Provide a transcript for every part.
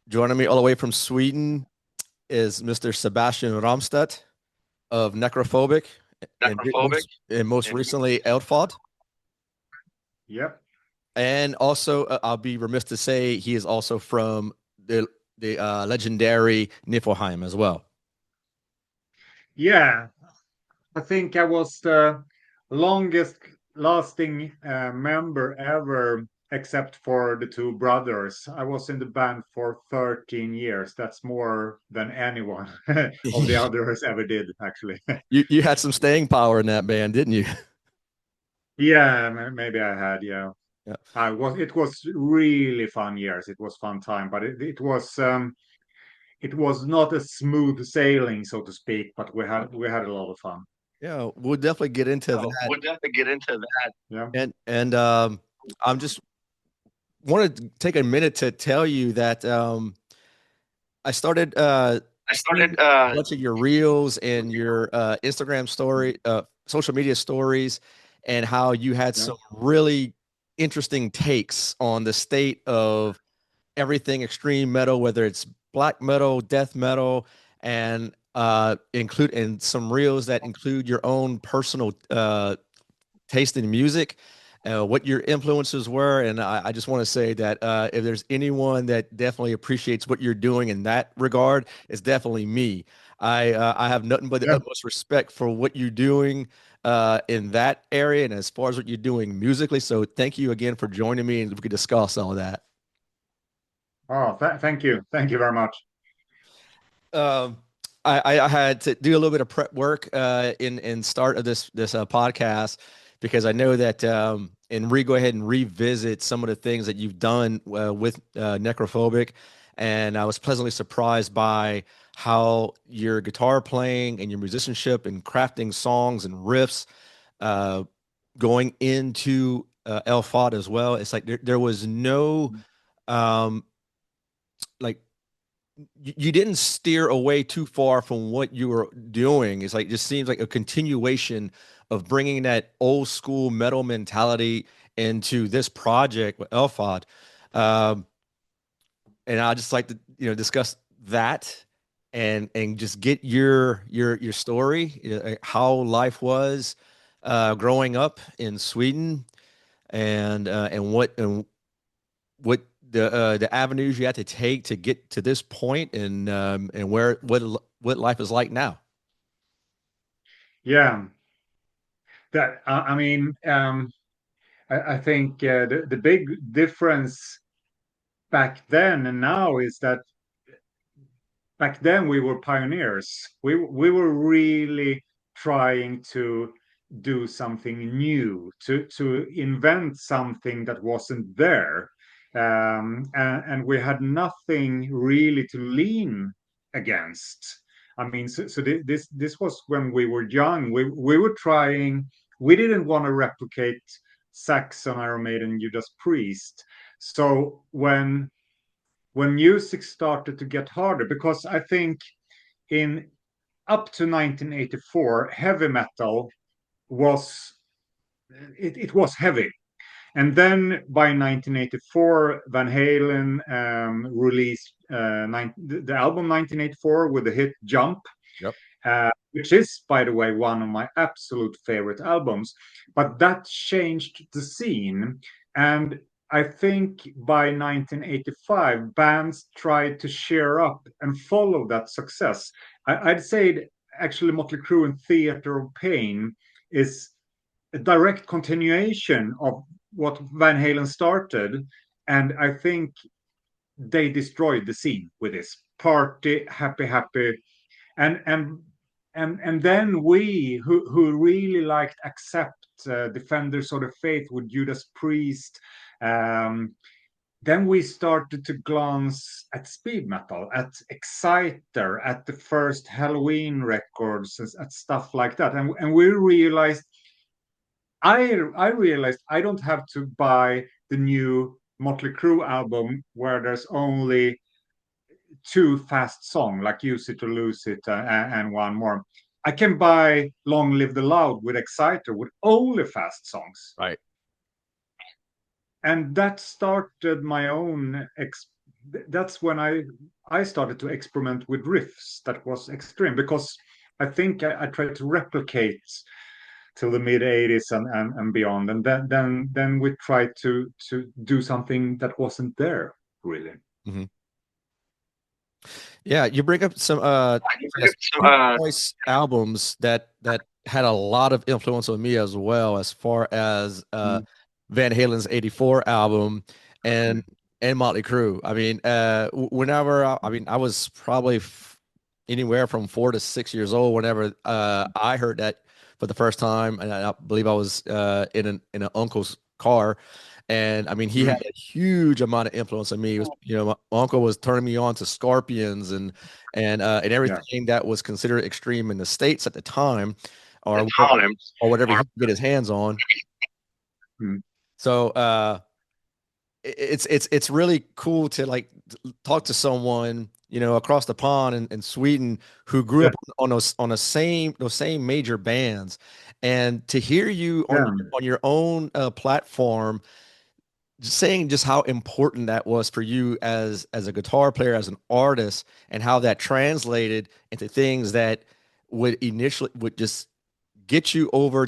Joining me all the way from Sweden is Mr. Sebastian Ramstedt of Necrophobic and Necrophobic. most And recently Eldfodd. Yep. And also, I'll be remiss to say he is also from the legendary Nifelheim as well. Yeah. I think I was the longest lasting member ever, except for the two brothers. I was in the band for 13 years. That's more than anyone of the others ever did, actually. You had some staying power in that band, didn't you? Yeah, maybe I had, yeah. Yeah. It was really fun years. It was fun time, but it was not a smooth sailing, so to speak, but we had a lot of fun. Yeah, we'll definitely get into so that. we'll definitely get into that. Yeah. And I'm just wanted to take a minute to tell you that I started I seeing started a bunch of your reels and your Instagram story, social media stories, and how you had Yeah. some really interesting takes on the state of everything extreme metal, whether it's black metal, death metal, and include and some reels that include your own personal taste in music, what your influences were. And I just want to say that if there's anyone that definitely appreciates what you're doing in that regard, it's definitely me. I have nothing but the Yeah. utmost respect for what you're doing in that area and as far as what you're doing musically. So thank you again for joining me and we could discuss all of that. Oh, thank you. Thank you very much. Um, I had to do a little bit of prep work in start of this podcast because I know that and go ahead and revisit some of the things that you've done with Necrophobic, and I was pleasantly surprised by how your guitar playing and your musicianship and crafting songs and riffs uh, going into Eldfodd as well. It's like there was no um, like you didn't steer away too far from what you were doing. It's like just seems like a continuation of bringing that old school metal mentality into this project with Elfod. Um, and I just like to discuss that and just get your story, how life was growing up in Sweden, and what the avenues you had to take to get to this point and where what life is like now. Yeah. That I mean, I think the big difference back then and now is that back then we were pioneers. We were really trying to do something new, to invent something that wasn't there, and we had nothing really to lean against. I mean, this was when we were young. We were trying. We didn't want to replicate Saxon, Iron Maiden, Judas Priest. So when music started to get harder, because I think in up to 1984, heavy metal was it was heavy. And then by 1984, Van Halen released the album 1984 with the hit Jump, Yep. which is, by the way, one of my absolute favorite albums. But that changed the scene. And I think by 1985, bands tried to cheer up and follow that success. I'd say actually Motley Crue and Theater of Pain is a direct continuation of what Van Halen started. And I think they destroyed the scene with this party, happy, happy, and and then we who really liked accept defenders of the faith with Judas Priest, um, then we started to glance at speed metal, at Exciter, at the first Halloween records, at stuff like that, and we realized I realized I don't have to buy the new Motley Crue album where there's only two fast songs, like Use It or Lose It, and one more. I can buy Long Live the Loud with Exciter with only fast songs. Right. And that started my own that's when I started to experiment with riffs that was extreme, because I think I tried to replicate till the mid 80s and beyond, and then we tried to do something that wasn't there really. Mhm. Yeah, you bring up some just So, two choice albums that had a lot of influence on me as well, as far as Mm. Van Halen's '84 album and Motley Crue. I mean, whenever I mean, I was probably anywhere from 4 to 6 years old whenever I heard that for the first time, and I believe I was in an uncle's car. And I mean, he had Mm. a huge amount of influence on me. It was, my uncle was turning me on to Scorpions and Yeah. everything that was considered extreme in the States at the time, or time. or whatever he could get his hands on. Mm. So it's really cool to like talk to someone across the pond in Sweden who grew Yeah. up on those same major bands, and to hear you Yeah. on your own platform just saying just how important that was for you as a guitar player, as an artist, and how that translated into things that would just get you over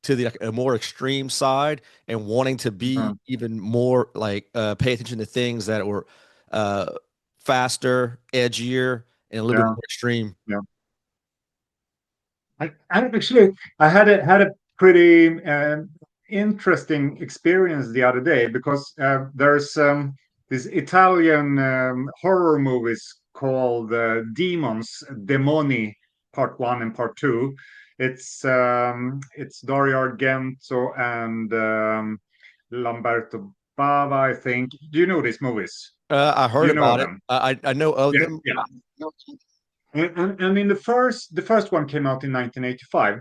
to the like, a more extreme side and wanting to be Uh, even more like pay attention to things that were uh faster, edgier, and a little bit yeah. more extreme. Yeah. I actually I had a pretty interesting experience the other day, because there's this Italian horror movies called Demoni Part One and Part Two. It's Dario Argento and Lamberto Bava, I think. Do you know these movies? I Do heard you know about it. them? I know of Yeah, them. yeah. And in the first one came out in 1985,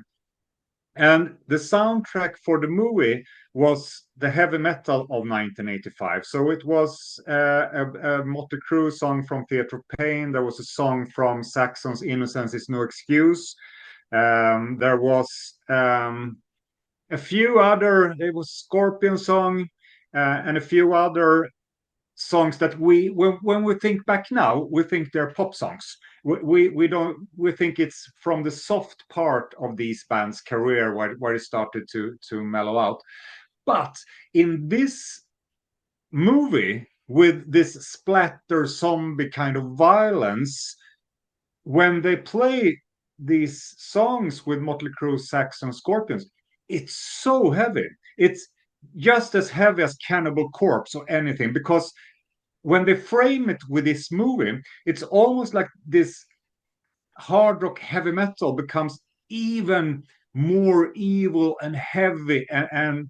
and the soundtrack for the movie was the heavy metal of 1985. So it was a Motley Crue song from Theatre of Pain. There was a song from Saxon's "Innocence Is No Excuse." There was a few other. There was Scorpion song and a few other songs that when we think back now, we think they're pop songs. We don't, we think it's from the soft part of these bands career where it started to mellow out. But in this movie, with this splatter zombie kind of violence, when they play these songs with Motley Crue, Saxon, Scorpions, it's so heavy. It's just as heavy as Cannibal Corpse or anything, because when they frame it with this movie, it's almost like this hard rock heavy metal becomes even more evil and heavy and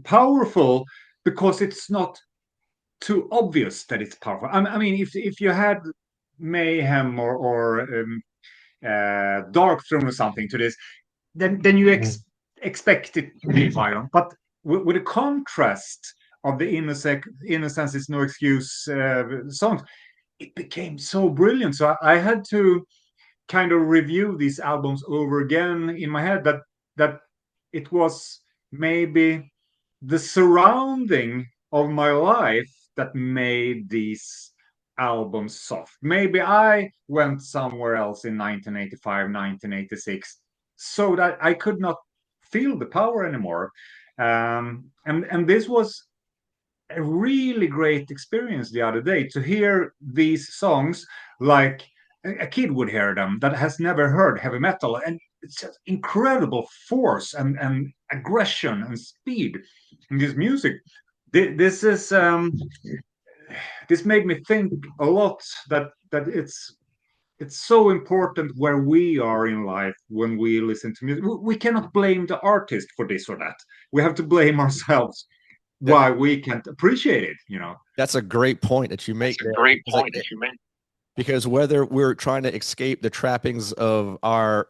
powerful, because it's not too obvious that it's powerful. I mean, if you had Mayhem or Dark Throne or something to this, then you expect it to be violent. But with the contrast of the Innocence Is No Excuse songs, it became so brilliant. So I had to kind of review these albums over again in my head, that it was maybe the surrounding of my life that made these albums soft. Maybe I went somewhere else in 1985, 1986, so that I could not feel the power anymore. And this was a really great experience the other day to hear these songs like a kid would hear them that has never heard heavy metal, and it's just incredible force and aggression and speed in this music. This is this made me think a lot that it's so important where we are in life when we listen to music. We cannot blame the artist for this or that. We have to blame ourselves That why we can't appreciate it. that's a great point that you That's make a there. great It's like, point that you made. because whether we're trying to escape the trappings of our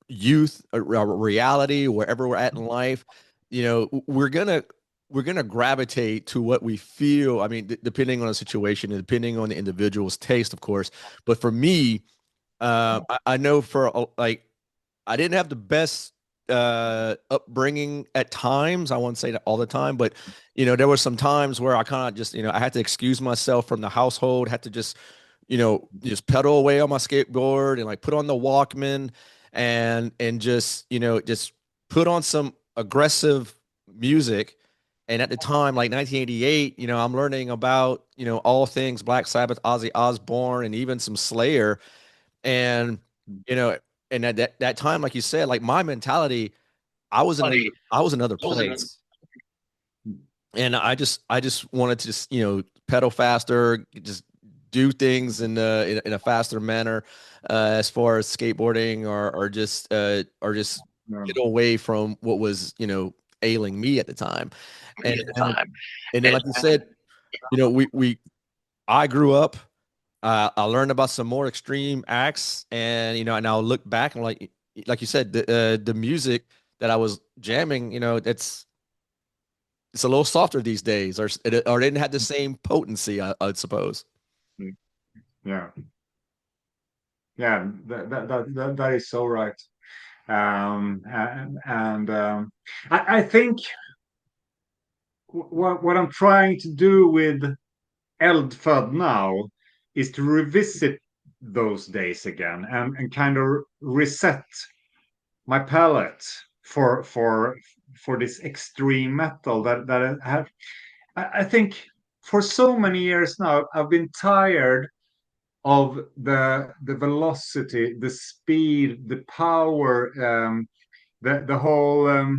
youth, our reality, wherever we're at in life, we're gonna gravitate to what we feel. I mean, depending on the situation and depending on the individual's taste, of course. But for me, I know like I didn't have the best upbringing at times. I won't say that all the time, but there were some times where I kind of just, I had to excuse myself from the household, had to just, just pedal away on my skateboard and like put on the Walkman and just, just put on some aggressive music. And at the time, like 1988, I'm learning about, all things Black Sabbath, Ozzy Osbourne, and even some Slayer. And, you know, and at that time, like you said, like my mentality, I was another place. And I just wanted to just, pedal faster, just do things in a faster manner, as far as skateboarding or just Yeah. get away from what was, ailing me at the time. And and then like you said, we I grew up, I learned about some more extreme acts, and and I'll look back and like you said, the music that I was jamming, it's a little softer these days, or didn't have the same potency, I'd suppose. Yeah, yeah, that is so right. And I think what I'm trying to do with Eldfodd now is to revisit those days again and kind of reset my palette for this extreme metal that I have. I think for so many years now I've been tired of the velocity, the speed, the power, the whole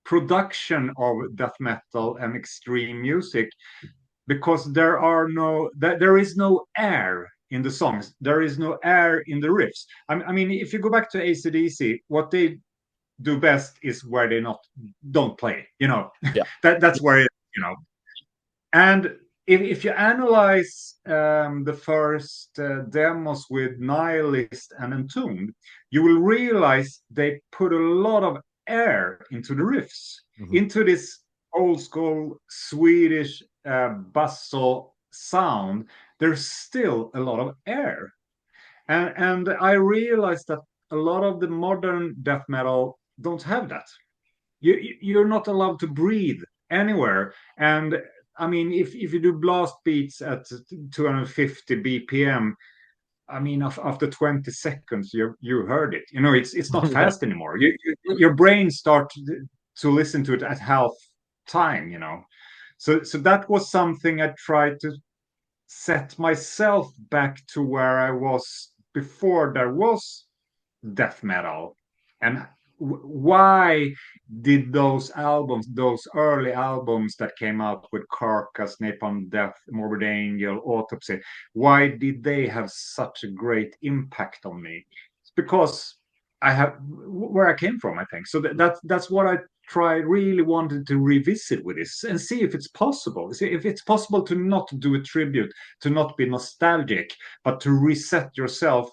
production of death metal and extreme music, because there is no air in the songs. There is no air in the riffs. I mean, if you go back to AC/DC, what they do best is where they don't play. Yeah. That's where and if you analyze the first demos with Nihilist and Entombed, you will realize they put a lot of air into the riffs, Mhm. into this old school Swedish basso sound. There's still a lot of air. And I realized that a lot of the modern death metal don't have that. You're not allowed to breathe anywhere. And I mean, if you do blast beats at 250 BPM, I mean, after 20 seconds, you heard it. It's not Yeah. fast anymore. Your brain starts to listen to it at half time. So that was something I tried to set myself back to where I was before there was death metal. And why did those early albums that came out with Carcass, Napalm Death, Morbid Angel, Autopsy, why did they have such a great impact on me? It's because I have where I came from, I think. So that's what I really wanted to revisit with this and see if it's possible. See if it's possible to not do a tribute, to not be nostalgic, but to reset yourself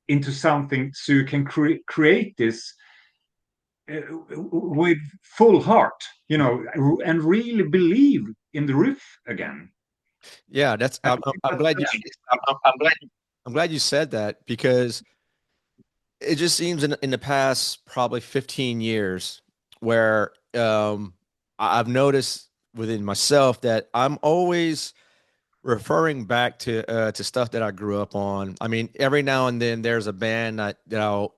into something so you can create this with full heart, and really believe in the riff again. Yeah, that's I I'm think glad you that's I'm glad you said that, because it just seems in the past probably 15 years where I've noticed within myself that I'm always referring back to stuff that I grew up on. I mean, every now and then there's a band that I'll,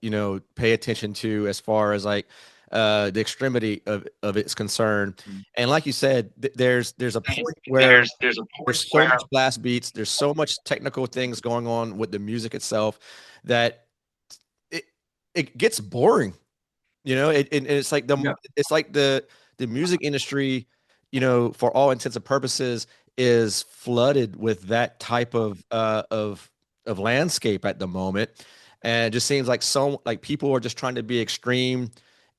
pay attention to as far as like the extremity of its concerned. And like you said, there's a point where there's a point there's so where much blast beats, there's so much technical things going on with the music itself that it it gets boring. And it's like yeah, the music industry, for all intents and purposes, is flooded with that type of landscape at the moment. And it just seems like people are just trying to be extreme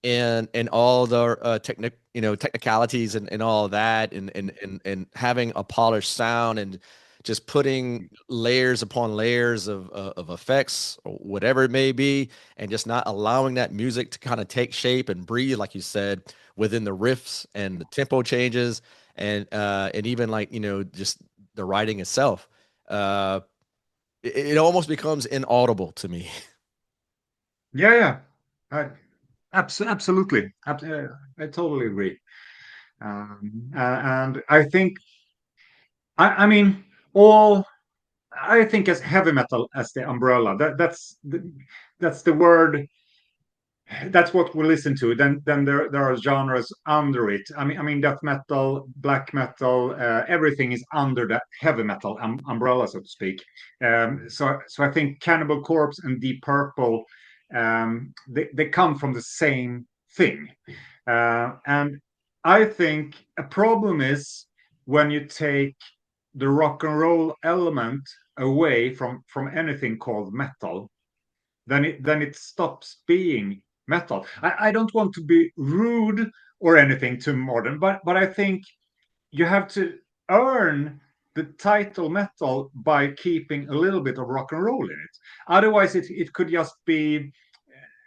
in all the technicalities and all of that, and having a polished sound, and just putting layers upon layers of effects or whatever it may be, and just not allowing that music to kind of take shape and breathe, like you said, within the riffs and the tempo changes, and even like, just the writing itself. It almost becomes inaudible to me. yeah, yeah. Absolutely. I totally agree. And I think, I mean, all I think as heavy metal as the umbrella. That's the word. That's what we listen to. Then there are genres under it. I mean death metal, black metal, everything is under that heavy metal umbrella, so to speak. So I think Cannibal Corpse and Deep Purple, they come from the same thing. And I think a problem is when you take the rock and roll element away from anything called metal, then it stops being metal. I don't want to be rude or anything too modern, but I think you have to earn the title metal by keeping a little bit of rock and roll in it. Otherwise, it could just be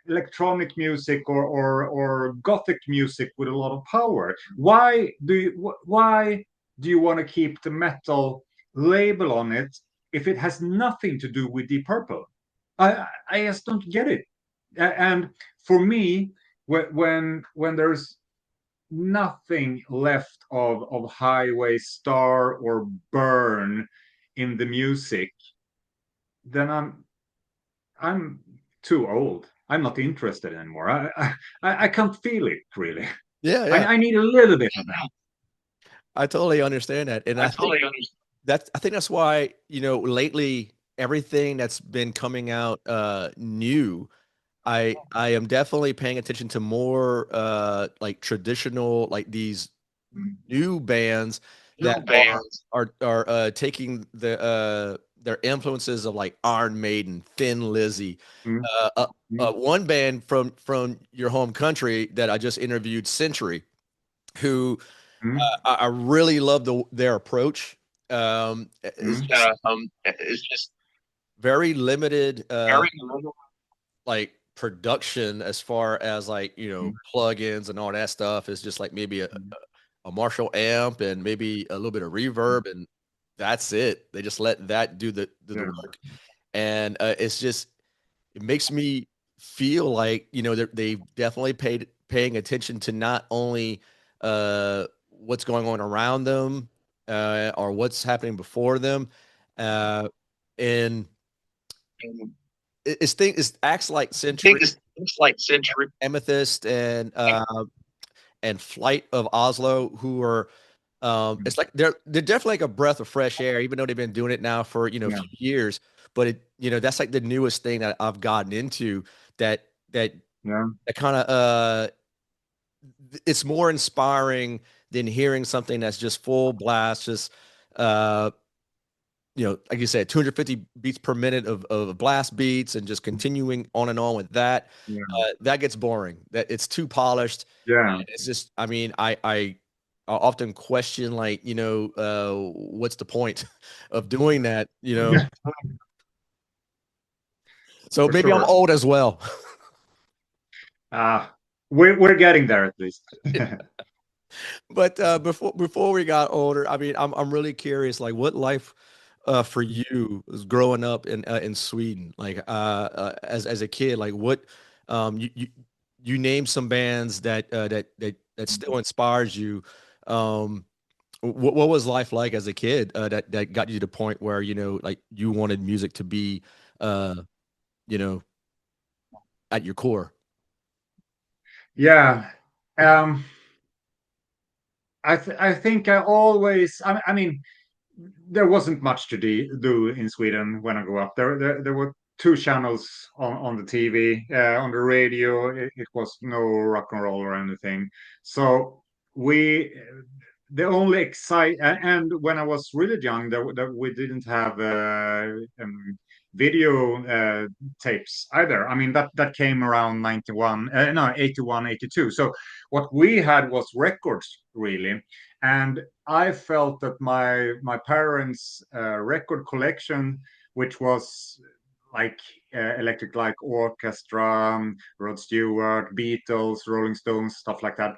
electronic music or gothic music with a lot of power. Why do you want to keep the metal label on it if it has nothing to do with Deep Purple? I just don't get it. And for me, when there's nothing left of Highway Star or Burn in the music, then I'm too old. I'm not interested anymore. I can't feel it really. Yeah, I, yeah. I need a little bit of that. I totally understand that. And I I think totally understand. that's why, lately everything that's been coming out new, I am definitely paying attention to more like traditional, like these new bands New that bands. are taking their influences of like Iron Maiden, Thin Lizzy. Mm, Uh, uh, mm, One band from your home country that I just interviewed, Century, who mm, I really love their approach. It's mm, just It's just very limited, very little. like production as far as like mm, plugins and all that stuff. It's just like maybe a, mm. a Marshall amp and maybe a little bit of reverb, and that's it. They just let that do the Yeah. work, and it's just it makes me feel like they've definitely paying attention to not only what's going on around them or what's happening before them, uh, and And it's acts like I think Century, it's like Century. Amethyst, and Flight of Oslo, who are Mm, it's like they're definitely like a breath of fresh air, even though they've been doing it now for a yeah. few years. But that's like the newest thing that I've gotten into that that Yeah. that kind of it's more inspiring than hearing something that's just full blast, just uh like you said, 250 beats per minute of blast beats and just continuing on and on with that. Yeah. That gets boring. That it's too polished. Yeah. It's just, I mean, I often question, like, what's the point of doing that? Yeah. So For maybe I'm sure. old as well. Ah, we're getting there at least. But before we got older, I mean, I'm really curious, like, what life for you was growing up in Sweden, like as a kid, like what you name some bands that still inspires you. Um, what was life like as a kid that got you to the point where like you wanted music to be uh you know at your core? Yeah. Um, I think I always. I mean, there wasn't much to do in Sweden when I grew up. There were two channels on the TV. On the radio, it was no rock and roll or anything. So we the only excite and when I was really young, there we didn't have video tapes either. I mean that came around 91, no 81, 82. So what we had was records really, and I felt that my parents' record collection, which was like Electric Light Orchestra, Rod Stewart, Beatles, Rolling Stones, stuff like that.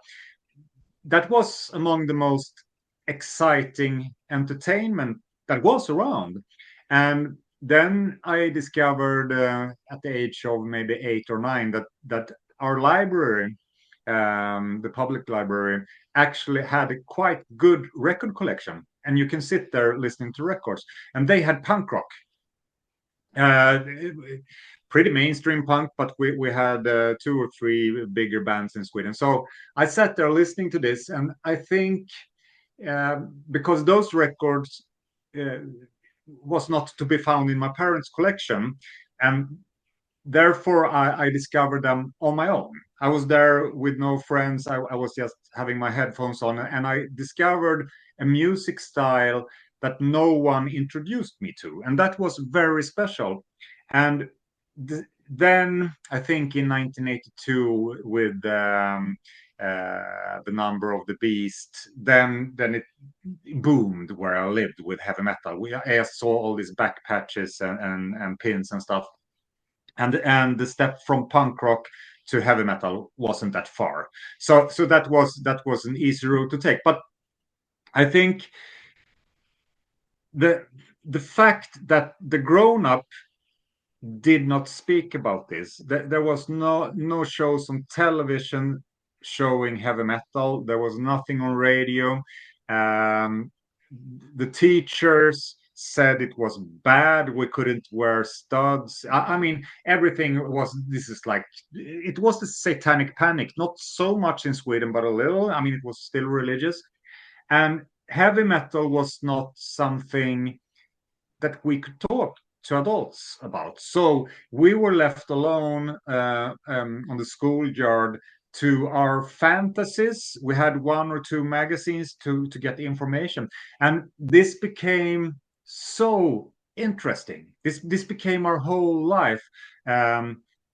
That was among the most exciting entertainment that was around. And then I discovered at the age of maybe 8 or 9 that our library, the public library, actually had a quite good record collection, and you can sit there listening to records. And they had punk rock, pretty mainstream punk, but we had 2 or 3 bigger bands in Sweden. So I sat there listening to this, and I think because those records was not to be found in my parents' collection, and therefore I discovered them on my own. I was there with no friends. I was just having my headphones on, and I discovered a music style that no one introduced me to, and that was very special. And then I think in 1982, with the Number of the Beast, then it boomed where I lived with heavy metal. I saw all these back patches and pins and stuff, and the step from punk rock to heavy metal wasn't that far. So that was an easy route to take. But I think the fact that the grown up did not speak about this. There was no shows on television showing heavy metal. There was nothing on radio. The teachers said it was bad. We couldn't wear studs. I mean, everything was. This is like it was the Satanic Panic. Not so much in Sweden, but a little. I mean, it was still religious, and heavy metal was not something that we could talk to adults about. So we were left alone on the schoolyard to our fantasies. We had 1 or 2 magazines to get the information, and this became so interesting. This became our whole life.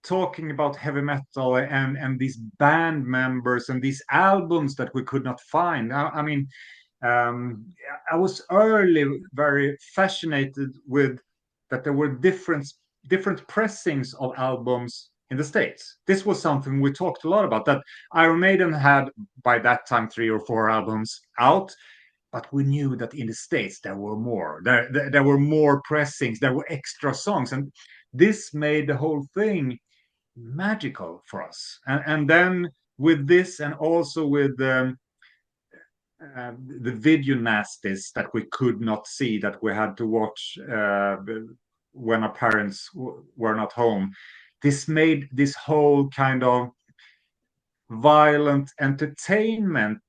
Talking about heavy metal and these band members and these albums that we could not find. I mean, I was early very fascinated with that there were different pressings of albums in the States. This was something we talked a lot about, that Iron Maiden had by that time 3 or 4 albums out, but we knew that in the States there were more. There were more pressings, there were extra songs, and this made the whole thing magical for us. And then with this, and also with the video nasties that we could not see, that we had to watch when our parents were not home. This made this whole kind of violent entertainment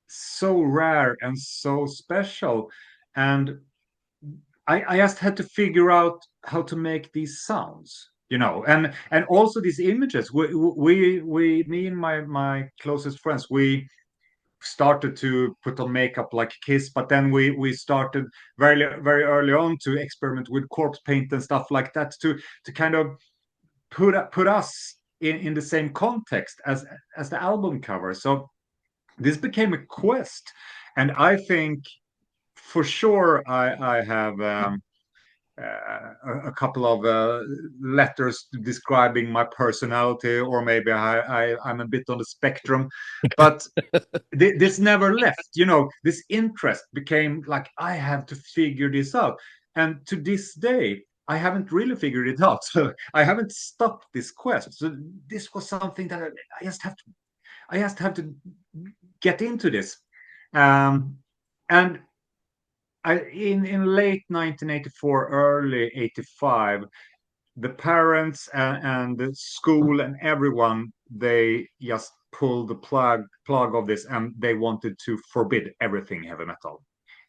so rare and so special. And I just had to figure out how to make these sounds, and also these images. Me and my closest friends, we started to put on makeup like Kiss, but then we started very very early on to experiment with corpse paint and stuff like that to kind of put us in the same context as the album cover. So this became a quest, and I think for sure I have a couple of letters describing my personality, or maybe I'm a bit on the spectrum, but this never left. This interest became like, I have to figure this out, and to this day I haven't really figured it out. So I haven't stopped this quest. So this was something that I just have to get into this, and in late 1984, early 85, the parents and the school and everyone, they just pulled the plug of this, and they wanted to forbid everything heavy metal.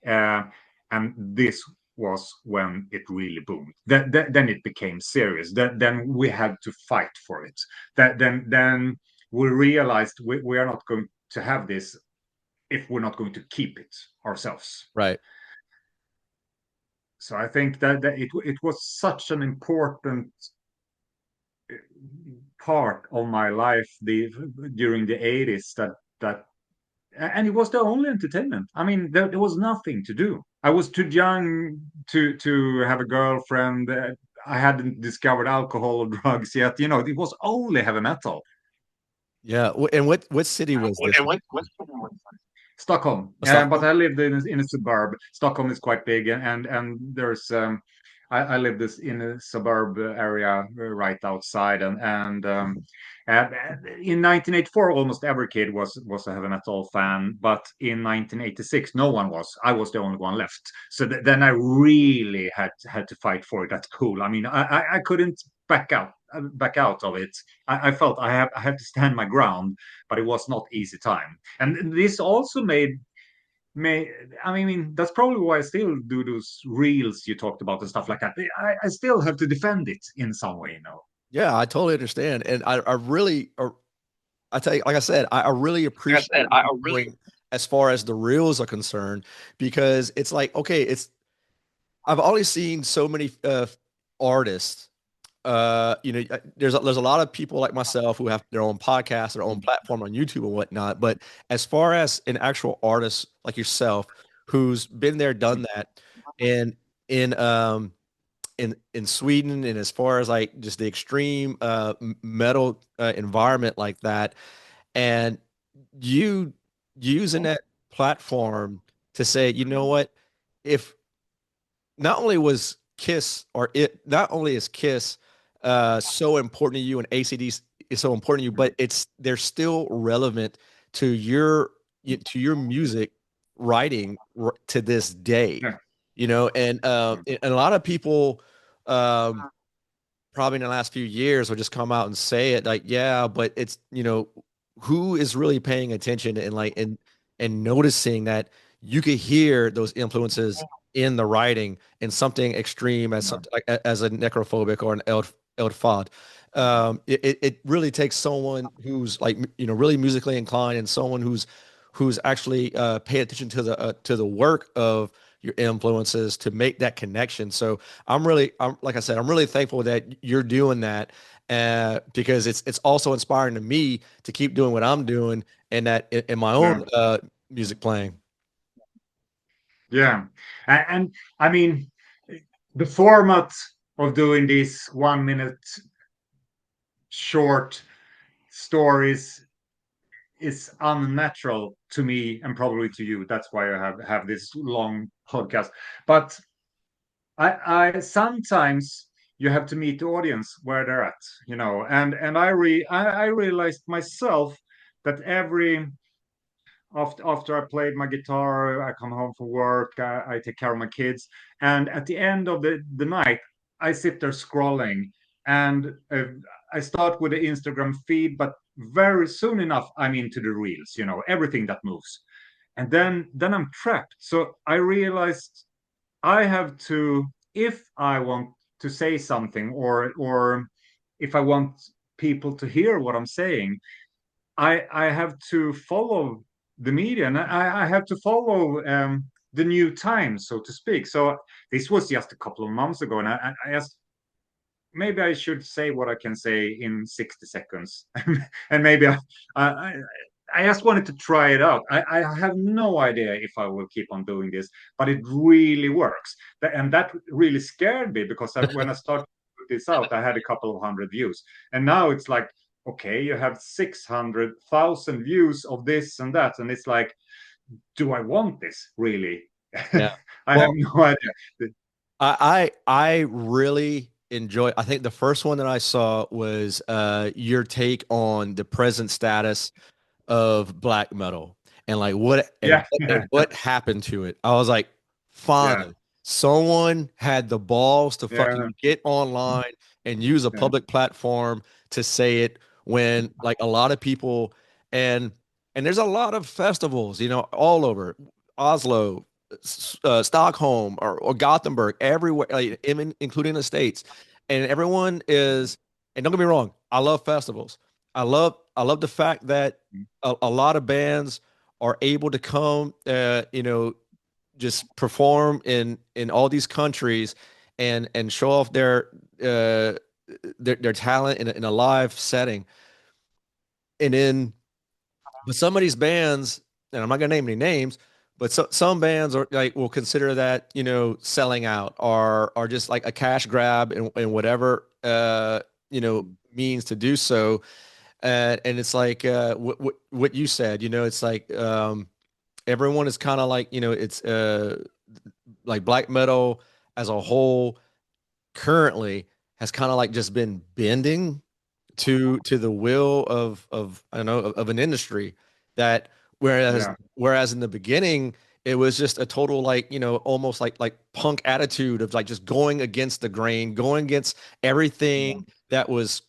And this was when it really boomed. Then it became serious. Then we had to fight for it. Then we realized we are not going to have this if we're not going to keep it ourselves. Right. So I think that it was such an important part of my life during the 80s, and it was the only entertainment. I mean, there was nothing to do. I was too young to have a girlfriend. I hadn't discovered alcohol or drugs yet. It was only heavy metal. Yeah. And what city was this? Stockholm. Stockholm? But I lived in a suburb. Stockholm is quite big, and there's I live this in a suburb area right outside, and in 1984, almost every kid was a heavy metal fan, but in 1986, no one was. I was the only one left. So then I really had to fight for it at school. I mean, I couldn't back out of it. I felt I had to stand my ground, but it was not easy time. And this also may I mean that's probably why I still do those reels you talked about and stuff like that. I still have to defend it in some way, you know. Yeah, I totally understand. And I really, I tell you, like I said, I really Like I appreciate said, what I you're really doing as far as the reels are concerned, because it's like, okay, I've always seen so many artists. There's a lot of people like myself who have their own podcast, their own platform on YouTube and whatnot. But as far as an actual artist like yourself, who's been there, done that, and in in Sweden, and as far as like just the extreme metal environment like that, and you using that platform to say, you know what, if not only was Kiss or it not only is Kiss so important to you and ACD is so important to you, but they're still relevant to your music writing to this day, Yeah, and a lot of people um probably in the last few years will just come out and say it like, yeah, but it's, who is really paying attention and like and noticing that you could hear those influences in the writing in something extreme as yeah, something like as a necrophobic or an Eldfodd. It really takes someone who's like really musically inclined and someone who's actually paid attention to the work of your influences to make that connection. So I'm like I said, I'm really thankful that you're doing that, because it's also inspiring to me to keep doing what I'm doing and that in my yeah, own music playing. yeah. And I mean, the format of doing these 1 minute short stories is unnatural to me and probably to you. That's why I have this long podcast. But I sometimes you have to meet the audience where they're at, you know. And I realized myself that after I played my guitar, I come home from work, I take care of my kids, and at the end of the night, I sit there scrolling, and I start with the Instagram feed, but very soon enough, I'm into the reels, you know, everything that moves, and then I'm trapped. So I realized I have to, if I want to say something, or if I want people to hear what I'm saying, I have to follow the media, and I have to follow the new times, so to speak. So this was just a couple of months ago, and I asked, maybe I should say what I can say in 60 seconds, and maybe I I just wanted to try it out. I have no idea if I will keep on doing this, but it really works, and that really scared me because when I started to put this out, I had a couple of hundred views, and now it's like, okay, you have 600,000 views of this and that, and it's like, do I want this really? Yeah. I have Well, no idea. I really enjoy. I think the first one that I saw was your take on the present status of black metal and like Yeah, what happened to it. I was like, yeah, finally, someone had the balls to yeah, fucking get online and use a yeah, public platform to say it when like a lot of people and there's a lot of festivals, all over Oslo, Stockholm or Gothenburg, everywhere, like, including the States. And everyone is, and don't get me wrong, I love festivals. I love the fact that a lot of bands are able to come, just perform in all these countries and show off their talent in a live setting. And then, but some of these bands, and I'm not gonna name any names, but some bands are like will consider that selling out or just like a cash grab and whatever means to do so. And it's like what you said, it's like everyone is kind of like it's like black metal as a whole currently has kind of like just been bending to the will of I don't know of an industry that whereas Yeah. whereas in the beginning it was just a total like almost like punk attitude of like just going against the grain, going against Yeah. everything that was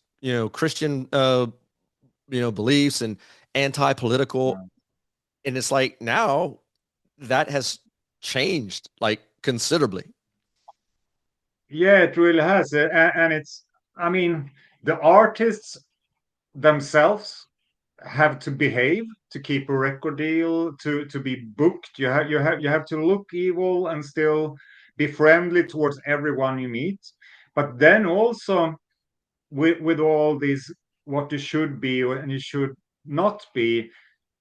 Christian beliefs and anti-political. Yeah. And it's like now that has changed like considerably. Yeah, it really has. And it's, I mean, the artists themselves have to behave to keep a record deal, to be booked. You have to look evil and still be friendly towards everyone you meet. But then also with all these what you should be and you should not be,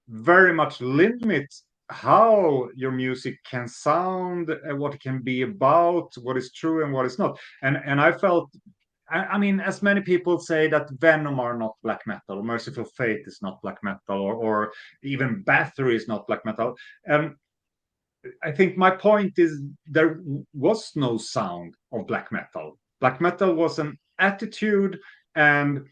very much limit how your music can sound, what it can be about, what is true and what is not. And I felt, I mean, as many people say that Venom are not black metal, Merciful Fate is not black metal, or even Bathory is not black metal. I think my point is there was no sound of black metal. Black metal was an attitude, and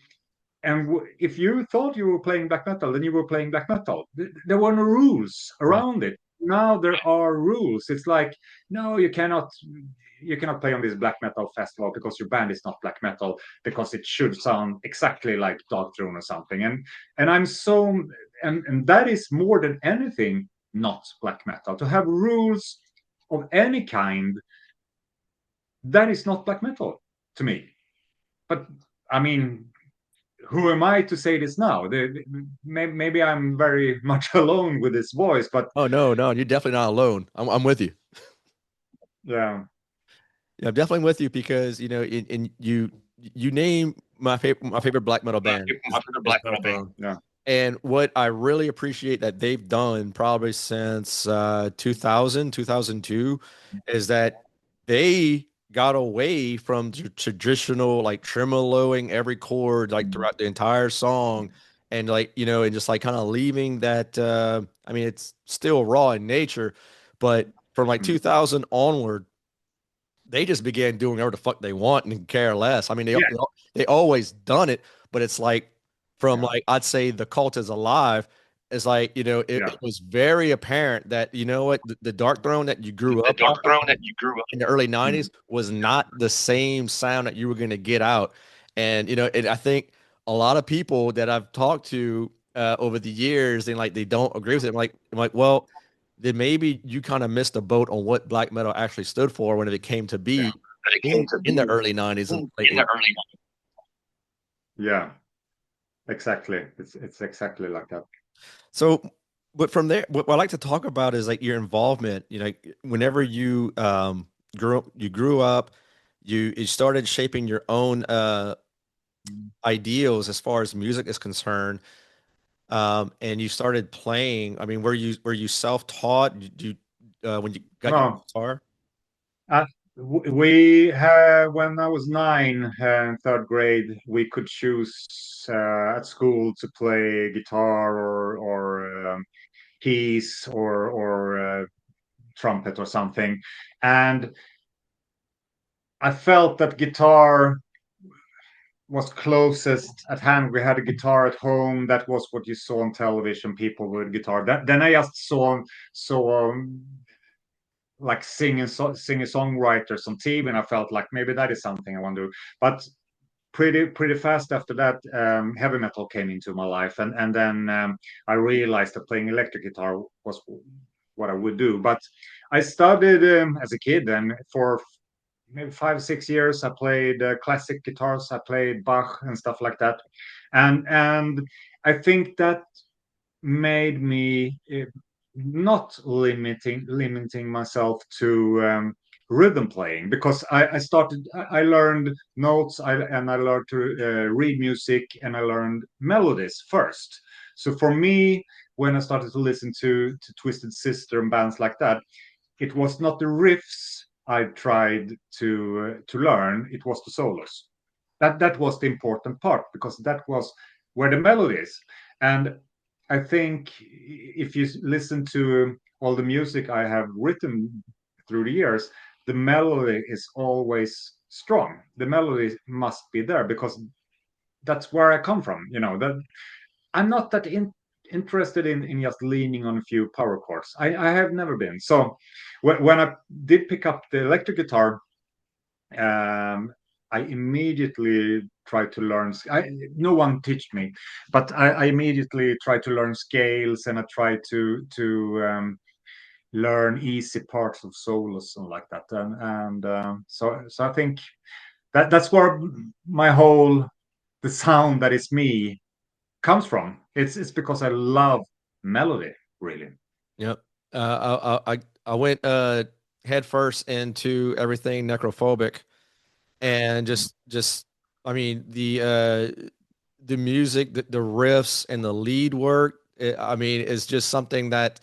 if you thought you were playing black metal, then you were playing black metal. There were no rules Right. around it. Now there are rules. It's like, no, you cannot play on this black metal festival because your band is not black metal, because it should sound exactly like Dark Throne or something. And I'm so and that is more than anything not black metal. To have rules of any kind, that is not black metal to me. But I mean, who am I to say this now? Maybe I'm very much alone with this voice, but Oh no, you're definitely not alone. I'm with you. yeah, Yeah, I'm definitely with you because in you name my favorite black metal My, band my is, favorite is black metal Dark band. Throne. yeah, And what I really appreciate that they've done probably since 2000, 2002 is that they got away from traditional like tremoloing every chord like throughout the entire song and like and just like kind of leaving that I mean it's still raw in nature, but from like mm, 2000 onward they just began doing whatever the fuck they want and care less. I mean, yeah, they always done it, but it's like from yeah, like I'd say the cult is alive. It's like yeah, it was very apparent that what the Dark Throne that you grew The up Dark on Throne that you grew up. in the early mm, 90s was not the same sound that you were going to get out. And I think a lot of people that I've talked to over the years and like they don't agree with it. I'm like, well, then maybe you kind of missed the boat on what black metal actually stood for when it came to yeah, be That it came in to in be the early 90s and late in the 80s. early. yeah. Exactly. It's exactly like that. So, but from there, what I like to talk about is like your involvement. Whenever you grew up, you started shaping your own ideals as far as music is concerned, and you started playing. I mean, were you self-taught? Did you when you got your No, guitar? uh, we had when I was nine, in third grade, we could choose at school to play guitar or keys or trumpet or something, and I felt that guitar was closest at hand. We had a guitar at home. That was what you saw on television. People with guitar. Then I just saw like singer songwriters on TV, and I felt like maybe that is something I want to do. But pretty fast after that, heavy metal came into my life, and then I realized that playing electric guitar was what I would do. But I studied as a kid, and for maybe 5 6 years I played classic guitars. I played Bach and stuff like that, and I think that made me not limiting myself to rhythm playing, because I started I learned notes, and I learned to read music, and I learned melodies first. So for me, when I started to listen to Twisted Sister and bands like that, it was not the riffs I tried to learn, it was the solos. That was the important part, because that was where the melody is. And I think if you listen to all the music I have written through the years, the melody is always strong. The melody must be there because that's where I come from. That I'm not that interested in just leaning on a few power chords. I have never been. So when I did pick up the electric guitar, I immediately tried to learn. No one taught me, but I immediately tried to learn scales, and I tried to learn easy parts of solos and like that. So I think that's where the sound that is me comes from. It's because I love melody, really. Yep. I went head first into everything necrophobic, and just I mean the music, the riffs, and the lead work. I mean, it's just something that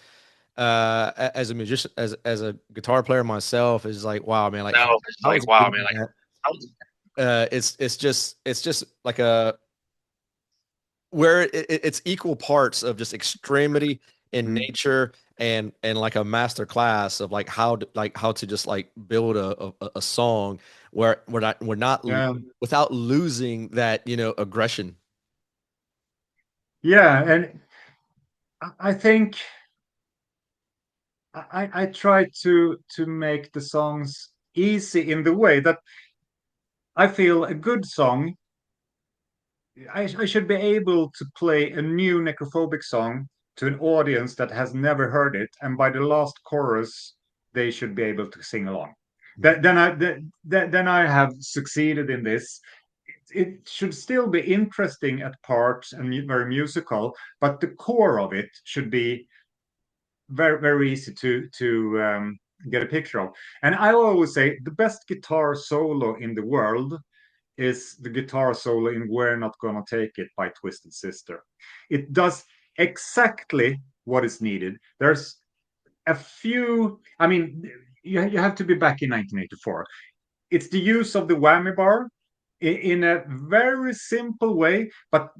as a musician, as a guitar player myself, is like, wow, man, like No, it's how like is he wow, doing man. Like, that? how is- It's just like a where it's equal parts of just extremity in Mhm. nature and like a master class of how to just like build a song where we're not Yeah, without losing that aggression. yeah, and I think I try to make the songs easy in the way that I feel a good song. I should be able to play a new necrophobic song to an audience that has never heard it, and by the last chorus, they should be able to sing along. Then I have succeeded in this. It should still be interesting at parts and very musical, but the core of it should be very very easy to get a picture of. And I always say the best guitar solo in the world is the guitar solo in We're Not Gonna Take It by Twisted Sister. It does exactly what is needed. There's a few, I mean, you have to be back in 1984. It's the use of the whammy bar in a very simple way, but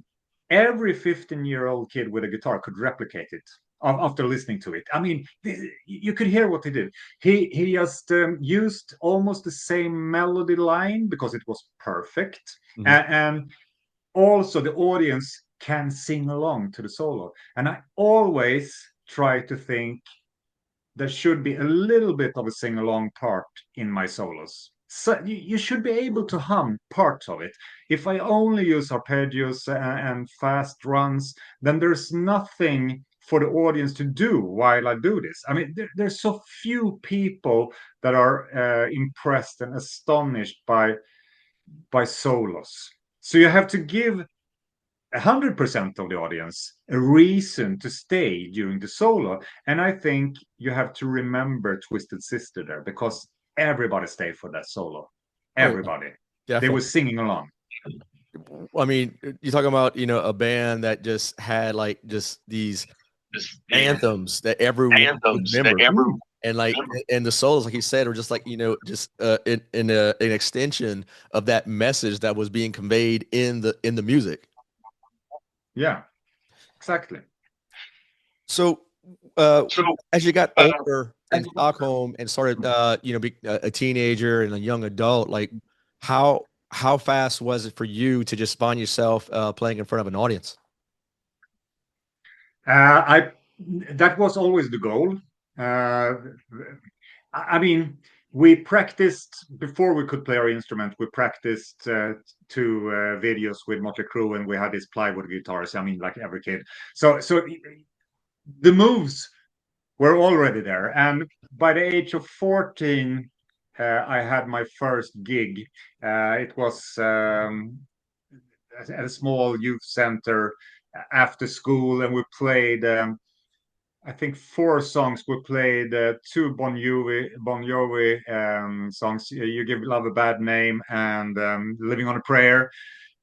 every 15-year-old kid with a guitar could replicate it after listening to it. I mean, you could hear what he did. He just used almost the same melody line because it was perfect, Mhm. and also the audience can sing along to the solo. And I always try to think there should be a little bit of a sing along part in my solos. So you should be able to hum parts of it. If I only use arpeggios and fast runs, then there's nothing for the audience to do while I do this. I mean, there's so few people that are impressed and astonished by solos. So you have to give 100% of the audience a reason to stay during the solo. And I think you have to remember Twisted Sister there because everybody stayed for that solo. Oh yeah, Everybody. They were definitely. singing along. I mean, you're talking about a band that just had like just these yeah, anthems that everyone would anthems that remember. everyone And like, remember. and the solos, like you said, are just like, just an extension of that message that was being conveyed in the music. Yeah, exactly. So, So, as you got uh, older in Stockholm and started, be a teenager and a young adult, like how fast was it for you to just find yourself playing in front of an audience? I That was always the goal. Uh, I mean, we practiced before we could play our instrument. We practiced two videos with Motley Crue, and we had these plywood guitars. I mean, like every kid. So the moves were already there, and by the age of 14, I had my first gig. It was at a small youth center after school, and we played. I think four songs. We played two Bon Jovi songs. You Give Love a Bad Name and Living on a Prayer.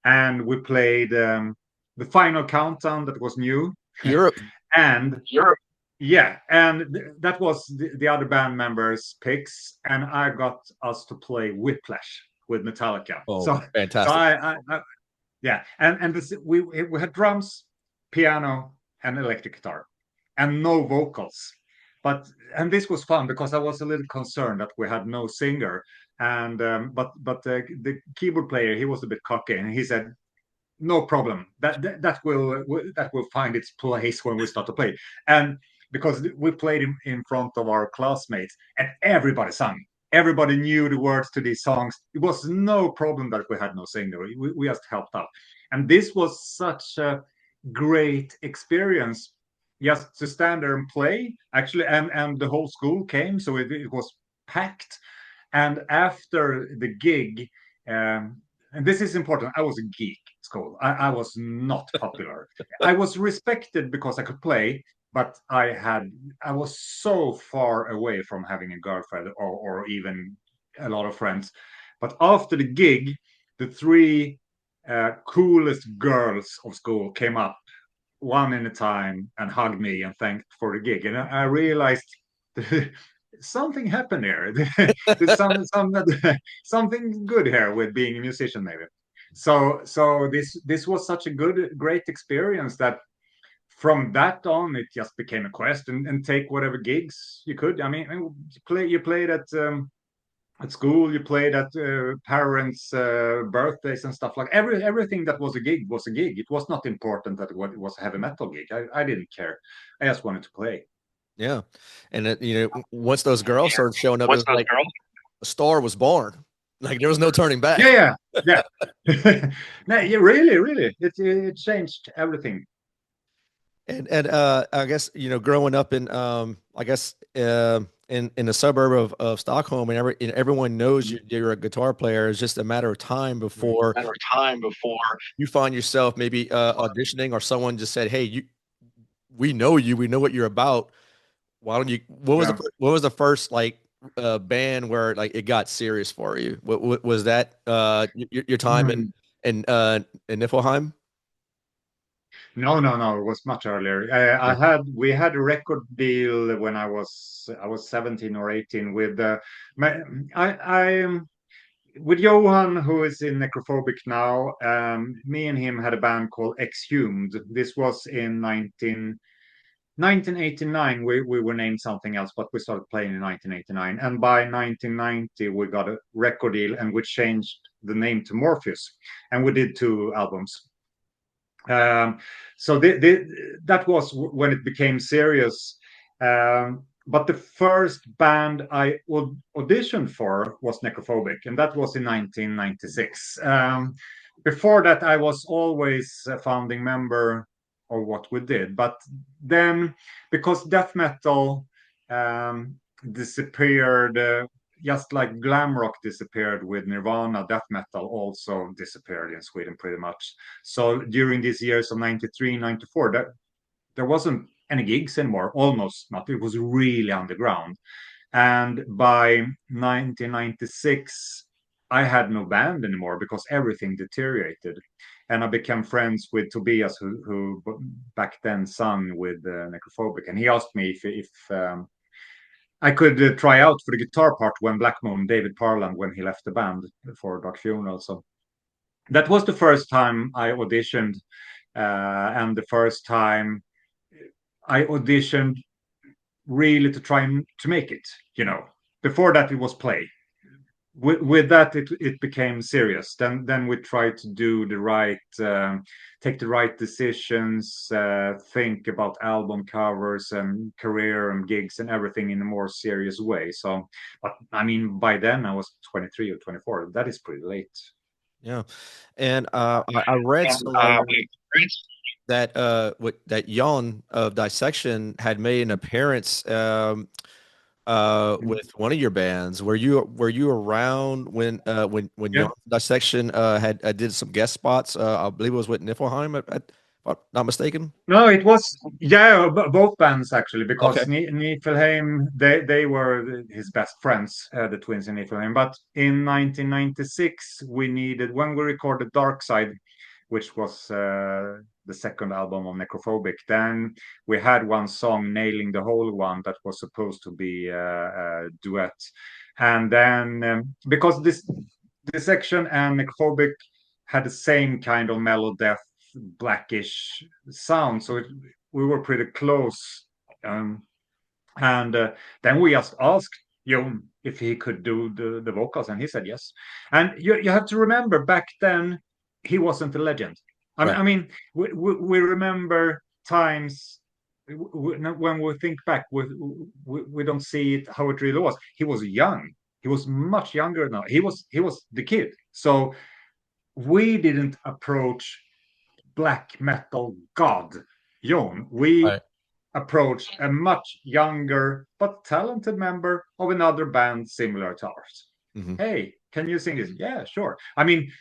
And we played the Final Countdown that was new. Europe. And Europe. yeah, and that was the other band members' picks. And I got us to play Whiplash with Metallica. Oh, So fantastic. yeah, and we had drums, piano, and electric guitar, and no vocals. and this was fun because I was a little concerned that we had no singer. And but the keyboard player, he was a bit cocky, and he said, no problem. That will find its place when we start to play. And because we played in front of our classmates, and everybody sang. Everybody knew the words to these songs. It was no problem that we had no singer. We just helped out. And this was such a great experience, just to stand there and play, actually. And the whole school came, so it was packed. And after the gig, and this is important, I was a geek at school. I was not popular. I was respected because I could play, but I was so far away from having a girlfriend or even a lot of friends. But after the gig, the three coolest girls of school came up one at a time and hugged me and thanked for the gig. And I realized something happened here. There's something good here with being a musician, maybe. So this was such a great experience that from that on it just became a quest, and take whatever gigs you could. I mean, you played at school, you played at parents' birthdays and stuff, like everything that was a gig was a gig. It was not important that it was a heavy metal gig. I didn't care. I just wanted to play. Yeah. And once those girls started showing up, it was like a star was born. Like there was no turning back. Yeah. No, yeah, really, it changed everything. And I guess growing up in I guess in the suburb of Stockholm, and everyone knows you're a guitar player. It's just a matter of time before you find yourself maybe auditioning, or someone just said, "Hey, we know you, we know what you're about. Why don't you?" What was the first like band where like it got serious for you? What was that? Your time in Nifelheim? No. It was much earlier. We had a record deal when I was 17 or 18 with my, I with Johan, who is in Necrophobic now. Me and him had a band called Exhumed. This was in 1989. We were named something else, but we started playing in 1989. And by 1990, we got a record deal, and we changed the name to Morpheus, and we did 2 albums. So that was when it became serious. But the first band I auditioned for was Necrophobic, and that was in 1996. Before that, I was always a founding member of what we did. But then, because death metal disappeared, just like glam rock disappeared with Nirvana, death metal also disappeared in Sweden pretty much. So during these years of 93, 94, there wasn't any gigs anymore, almost not. It was really underground. And by 1996, I had no band anymore because everything deteriorated. And I became friends with Tobias, who back then sung with Necrophobic. And he asked me if I could try out for the guitar part when Black Moon, David Parland, when he left the band for Dark Funeral. So that was the first time I auditioned, and the first time I auditioned really to try to make it. Before that it was play. With that it became serious. Then we tried to do the right, take the right decisions, think about album covers and career and gigs and everything in a more serious way. So, but I mean, by then I was 23 or 24. That is pretty late. Yeah. And I read somewhere that that Jan of Dissection had made an appearance with one of your bands. Were you around when Yeah. Dissection had did some guest spots? I believe it was with Niflheim, if I'm not mistaken. No, it was, yeah, both bands actually, because Okay. Nifelheim, they were his best friends, the twins in Nifelheim. But in 1996, when we recorded Dark Side, which was the second album of Necrophobic, then we had one song, Nailing the Whole One, that was supposed to be a duet. And then because this section and Necrophobic had the same kind of mellow death, blackish sound, so we were pretty close. And then we just asked Jon if he could do the vocals, and he said yes. And you have to remember, back then he wasn't a legend. Right. I mean, we remember times when we think back, we don't see it how it really was. He was young. He was much younger now. He was the kid. So we didn't approach black metal god Jon. We Right. approached a much younger but talented member of another band similar to ours. Mm-hmm. Hey, can you sing this? Yeah, sure. I mean,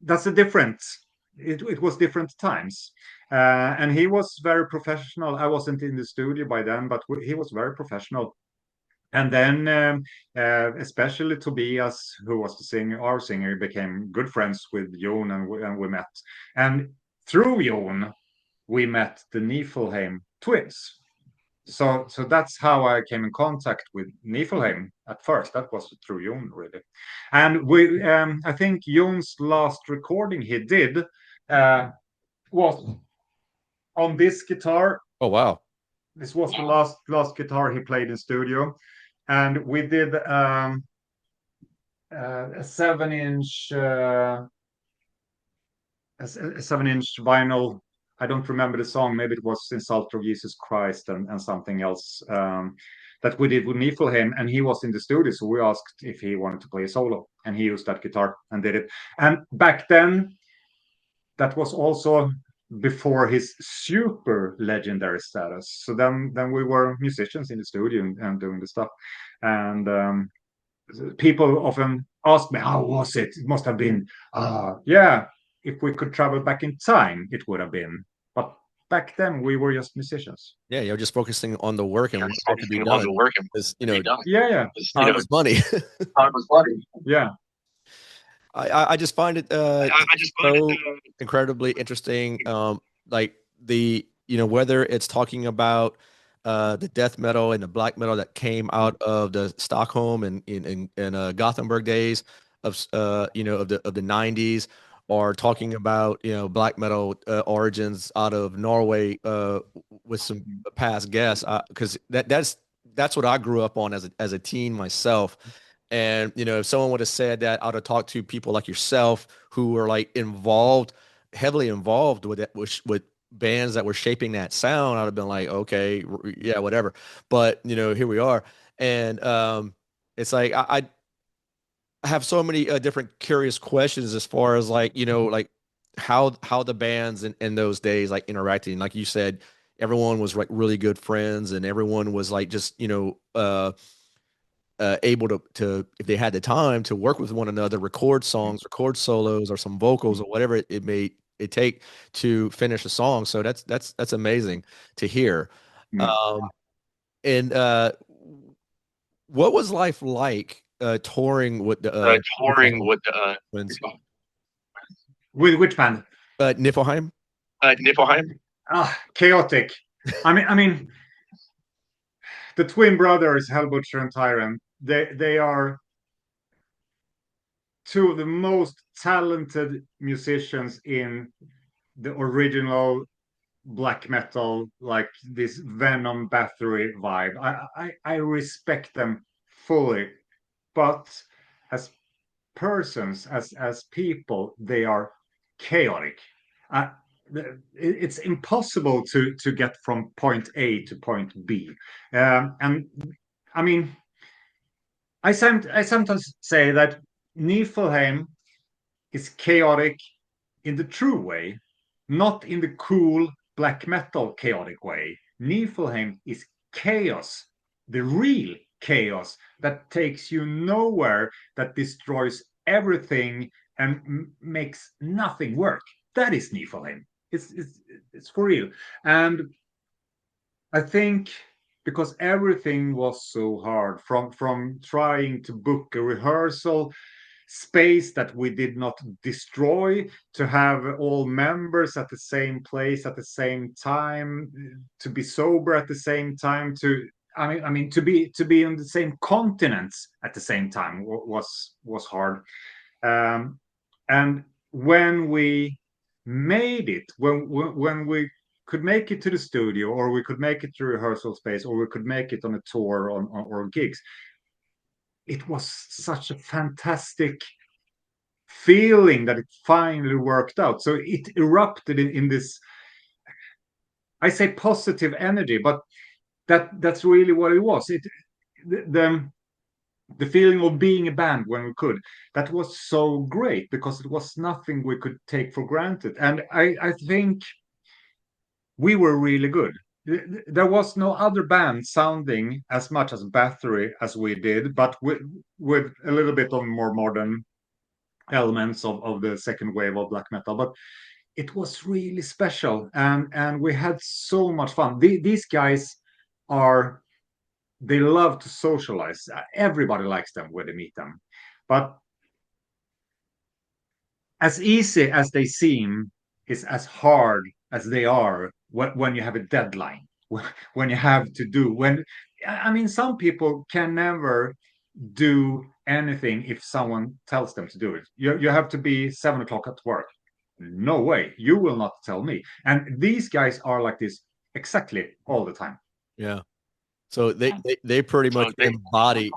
that's a difference. It was different times. And he was very professional. I wasn't in the studio by then, but he was very professional. And then, especially Tobias, who was the singer, our singer, became good friends with Jon, and we met. And through Jon, we met the Nifelheim twins. So that's how I came in contact with Nifelheim at first. That was through Jon, really. And I think Jon's last recording he did was on this guitar. Oh, wow. This was the last guitar he played in studio, and we did a 7-inch a 7-inch vinyl. I don't remember the song. Maybe it was Insult of Jesus Christ and something else that we did with Nifelheim, and he was in the studio, so we asked if he wanted to play a solo, and he used that guitar and did it. And back then, that was also before his super legendary status. So then we were musicians in the studio and doing the stuff, and people often ask me, how was it? It must have been, yeah, if we could travel back in time, it would have been. But back then, we were just musicians. Yeah, you're just focusing on the work and what had to be Focusing done. on the work and Because, Yeah. time is money. time was money. Yeah. I just find it so incredibly interesting. Like whether it's talking about the death metal and the black metal that came out of the Stockholm and in Gothenburg days of of the 90s, or talking about black metal origins out of Norway with some past guests, because that's what I grew up on as a teen myself. And if someone would have said that, I would have talked to people like yourself who were like heavily involved with it, with bands that were shaping that sound. I'd have been like, okay, yeah, whatever. But here we are, and it's like I have so many different curious questions as far as like like how the bands in those days like interacting. Like you said, everyone was like really good friends, and everyone was like just able to if they had the time to work with one another, record songs, record solos, or some vocals, or whatever it may take to finish a song. So that's amazing to hear. And what was life like touring with the twins? With which band? Niflheim. Niflheim. Chaotic. I mean, the twin brothers, Hellbutcher and Tyrant, they are two of the most talented musicians in the original black metal, like this Venom Bathory vibe. I respect them fully, but as persons, as people, they are chaotic. It's impossible to get from point A to point B, and I mean, I sometimes say that Niflheim is chaotic in the true way, not in the cool black metal chaotic way. Niflheim is chaos, the real chaos that takes you nowhere, that destroys everything and makes nothing work. That is Niflheim. It's for real. And I think because everything was so hard, from trying to book a rehearsal space that we did not destroy, to have all members at the same place at the same time, to be sober at the same time, to be on the same continents at the same time was hard. And when we made it, when we could make it to the studio, or we could make it to rehearsal space, or we could make it on a tour or gigs. It was such a fantastic feeling that it finally worked out. So it erupted in this, I say positive energy, but that's really what it was. The feeling of being a band when we could, that was so great because it was nothing we could take for granted. And I think we were really good. There was no other band sounding as much as Bathory as we did, but with a little bit of more modern elements of the second wave of black metal. But it was really special, and we had so much fun. These guys are, they love to socialize. Everybody likes them when they meet them. But as easy as they seem is as hard as they are when you have a deadline, when you have to do, when, I mean, some people can never do anything if someone tells them to do it. You have to be 7 o'clock at work. No way, you will not tell me. And these guys are like this exactly all the time. Yeah. So they pretty much embody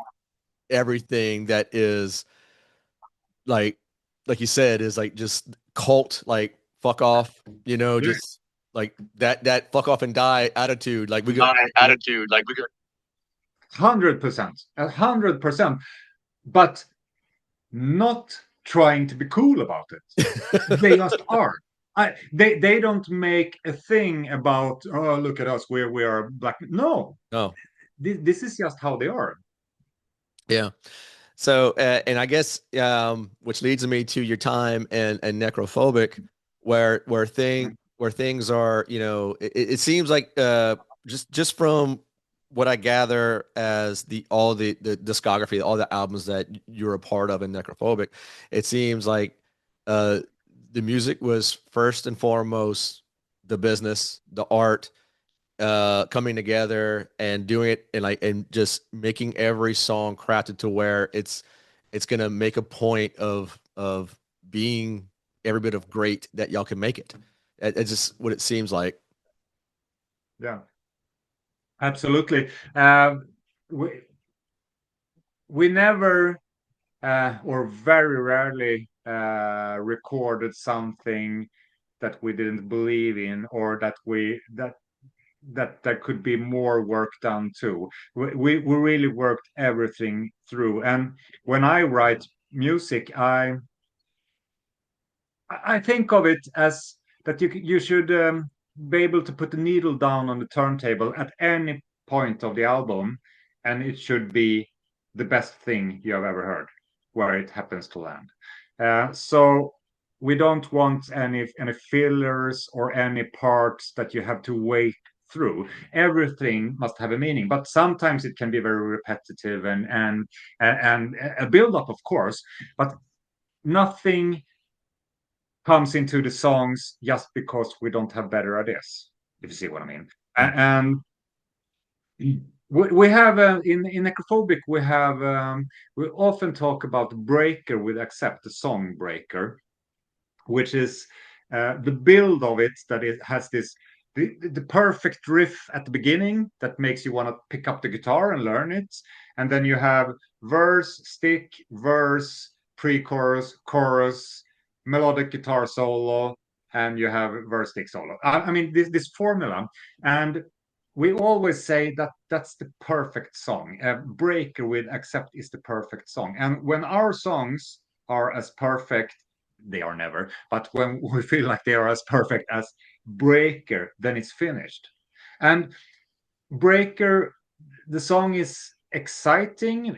everything that is like you said, is like just cult, like fuck off, just like that fuck off and die attitude. Like we got attitude, like we got 100%, 100%, but not trying to be cool about it. They just are. They don't make a thing about, oh, look at us, we are black. No, no. This is just how they are. Yeah. So, and I guess, which leads me to your time and Necrophobic, where things are, it seems like, just from what I gather as all the discography, all the albums that you're a part of in Necrophobic, it seems like, the music was first and foremost the business, the art, coming together and doing it, and just making every song crafted to where it's gonna make a point of being every bit of great that y'all can make it. It's just what it seems like. Yeah, absolutely. We never, or very rarely, recorded something that we didn't believe in, or that there could be more work done too. We really worked everything through. And when I write music, I think of it as that you should, be able to put the needle down on the turntable at any point of the album, and it should be the best thing you have ever heard, where it happens to land. So we don't want any fillers or any parts that you have to wait through. Everything must have a meaning, but sometimes it can be very repetitive and a build up, of course, but nothing comes into the songs just because we don't have better ideas, if you see what I mean. And we have, in Necrophobic, we often talk about breaker with accept, the song breaker, which is, the build of it, that it has the perfect riff at the beginning that makes you want to pick up the guitar and learn it. And then you have verse, stick, verse, pre-chorus, chorus, melodic guitar solo, and you have verse, stick, solo. I mean, this formula. And we always say that that's the perfect song. Breaker with accept is the perfect song. And when our songs are as perfect, they are never, but when we feel like they are as perfect as Breaker, then it's finished. And Breaker, the song is exciting.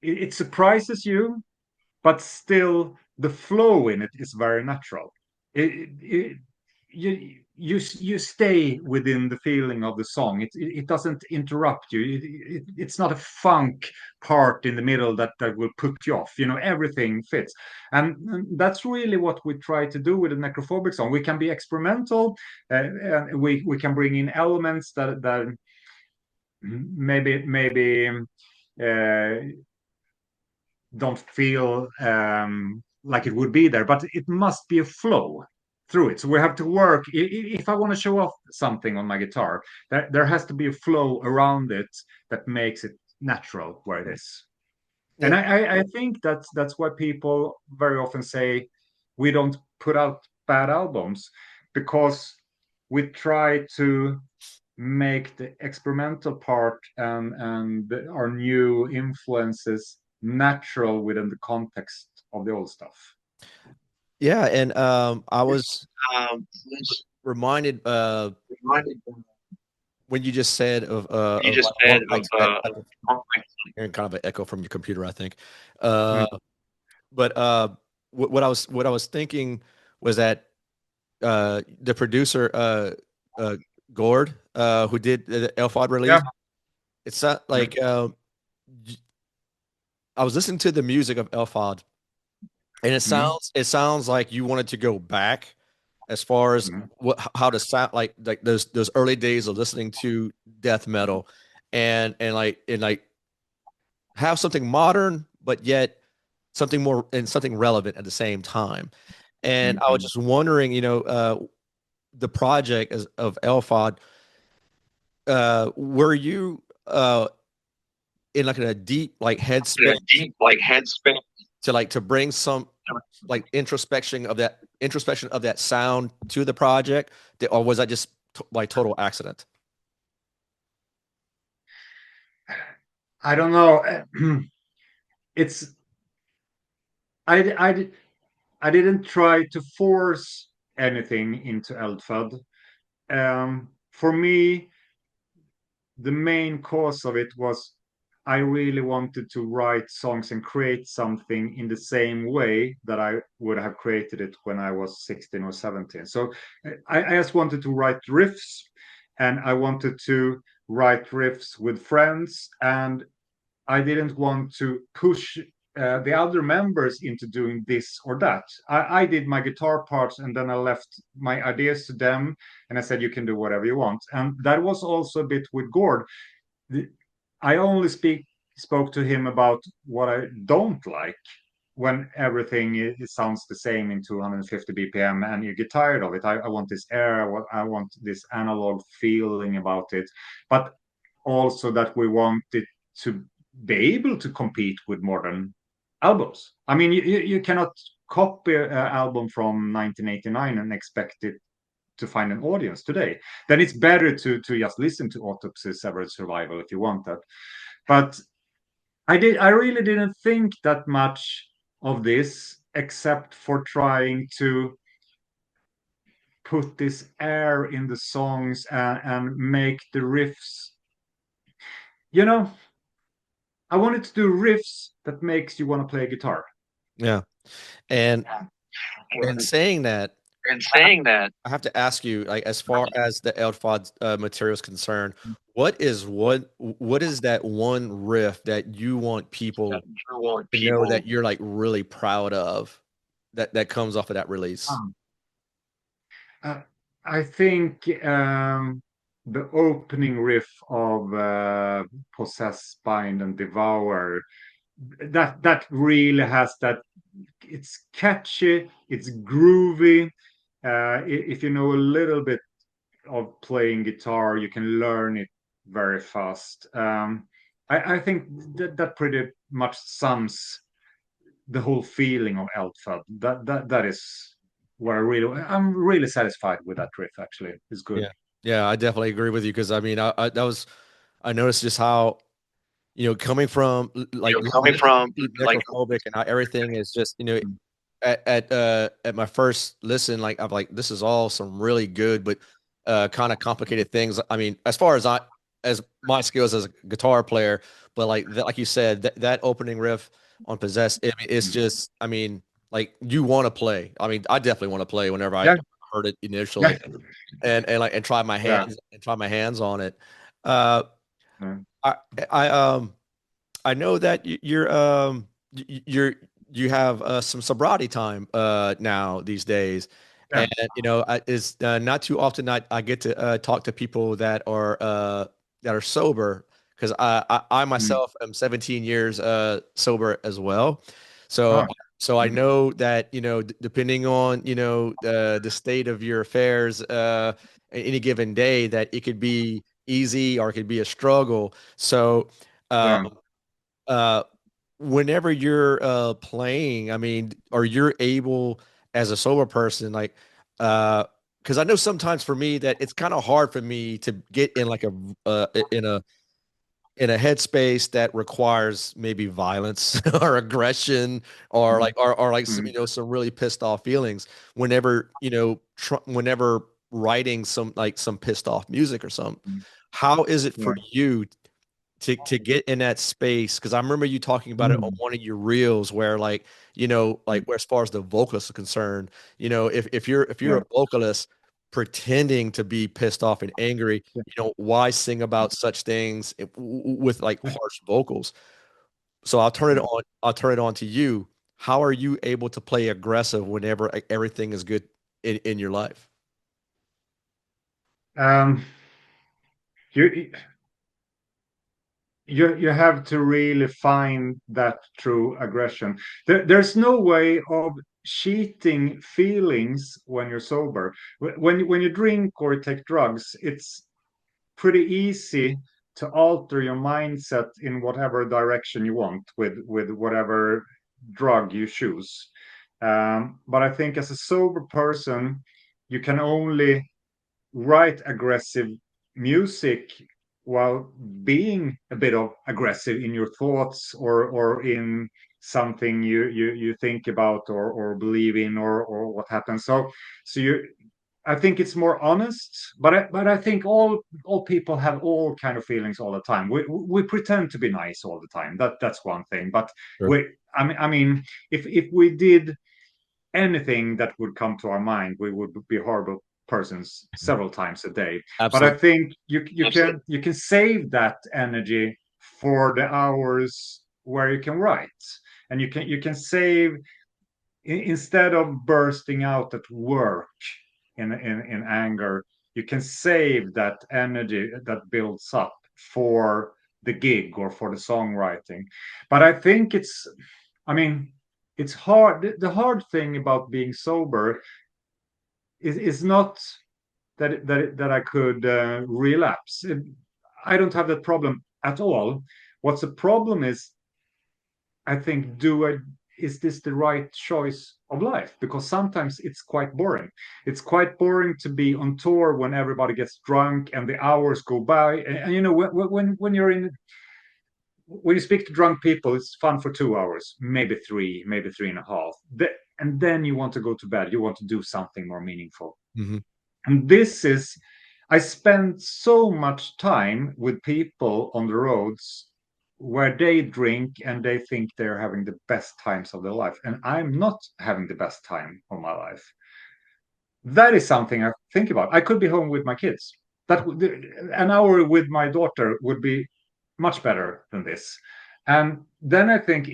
It surprises you, but still the flow in it is very natural. You stay within the feeling of the song. It doesn't interrupt you. It's not a funk part in the middle that will put you off. Everything fits, and that's really what we try to do with the Necrophobic song. We can be experimental, and we can bring in elements that maybe don't feel like it would be there, but it must be a flow through it. So we have to work. If I want to show off something on my guitar, there has to be a flow around it that makes it natural where it is. And I think that's why people very often say we don't put out bad albums, because we try to make the experimental part and our new influences natural within the context of the old stuff. Yeah, and I was Um, reminded when you just said you of just like said one mic hearing kind of an echo from your computer, I think. But what I was thinking was that the producer Gord who did the Eldfodd release, it's not like I was listening to the music of Eldfodd, and it sounds like you wanted to go back as far as how to sound like those early days of listening to death metal, and like have something modern but yet something more and something relevant at the same time. And I was just wondering, the project of Eldfodd, were you in like a deep like headspace to bring some like introspection of that sound to the project, or was that just like total accident? I don't know. It's I didn't try to force anything into Eldfodd. For me, the main cause of it was I really wanted to write songs and create something in the same way that I would have created it when I was 16 or 17. So I just wanted to write riffs, and I wanted to write riffs with friends, and I didn't want to push the other members into doing this or that. I did my guitar parts, and then I left my ideas to them, and I said, you can do whatever you want. And that was also a bit with Gord. I only spoke to him about what I don't like. When everything sounds the same in 250 BPM and you get tired of it, I want this air, I want this analog feeling about it, but also that we want it to be able to compete with modern albums. I mean, you cannot copy an album from 1989 and expect it to find an audience today. Then it's better to just listen to Autopsy, Severed Survival if you want that. But I really didn't think that much of this, except for trying to put this air in the songs and make the riffs. You know, I wanted to do riffs that makes you want to play guitar. Yeah. And saying that, I have to ask you, like, as far as the Eldfodd material is concerned, what is that one riff that you want people to know that you're like really proud of that comes off of that release? I think the opening riff of Possess, Bind, and Devour, that really has that. It's catchy, it's groovy. If you know a little bit of playing guitar, you can learn it very fast. I think that pretty much sums the whole feeling of Eldfodd. That is where I'm really satisfied with that riff. Actually, it's good. Yeah, I definitely agree with you, because I mean, I noticed just how, coming from like Necrophobic and how everything is just, at my first listen, like I'm like, this is all some really good but kind of complicated things. I mean, as far as my skills as a guitar player, but like you said, that opening riff on Possess, it's just, I mean, like you want to play. I mean, I definitely want to play whenever I heard it initially, and try my hands on it. I I know that you have some sobriety time now these days, and it's not too often I get to talk to people that are sober, because I myself am 17 years sober as well. So So I know that, depending on, the state of your affairs, any given day, that it could be easy or it could be a struggle. So, Yeah. um, uh, whenever you're playing, I mean, are you able as a sober person, like, because I know sometimes for me that it's kind of hard for me to get in like in a headspace that requires maybe violence or aggression or Mm, like or like mm, some really pissed off feelings whenever whenever writing some pissed off music or something. mm. How is it for Yeah. you to get in that space? Because I remember you talking about it on Mm, one of your reels where like mm. where as far as the vocalists are concerned, if you're Yeah. a vocalist pretending to be pissed off and angry, Yeah. why sing about such things with like harsh vocals? So I'll turn it on to you. How are you able to play aggressive whenever everything is good in your life? Um, you you have to really find that true aggression. There's no way of cheating feelings when you're sober. When you drink or take drugs, it's pretty easy to alter your mindset in whatever direction you want with whatever drug you choose. But I think as a sober person, you can only write aggressive music while being a bit of aggressive in your thoughts or in something you think about or believe in or what happens. So you I think it's more honest, but I think all people have all kind of feelings all the time. We pretend to be nice all the time. That's one thing. But Sure. we I mean if we did anything that would come to our mind, we would be horrible persons several times a day. But I Absolutely. think you can save that energy for the hours where you can write, and you can save instead of bursting out at work in anger. You can save that energy that builds up for the gig or for the songwriting. But I think I mean, it's hard. The hard thing about being sober is not that I could relapse. I don't have that problem at all. What's the problem is, I think, is this the right choice of life? Because sometimes it's quite boring. It's quite boring to be on tour when everybody gets drunk and the hours go by. And you know, when you're in when you speak to drunk people, it's fun for 2 hours, maybe three and a half. And then you want to go to bed. You want to do something more meaningful. Hmm. And I spend so much time with people on the roads where they drink and they think they're having the best times of their life. And I'm not having the best time of my life. That is something I think about. I could be home with my kids. An hour with my daughter would be much better than this. And then I think,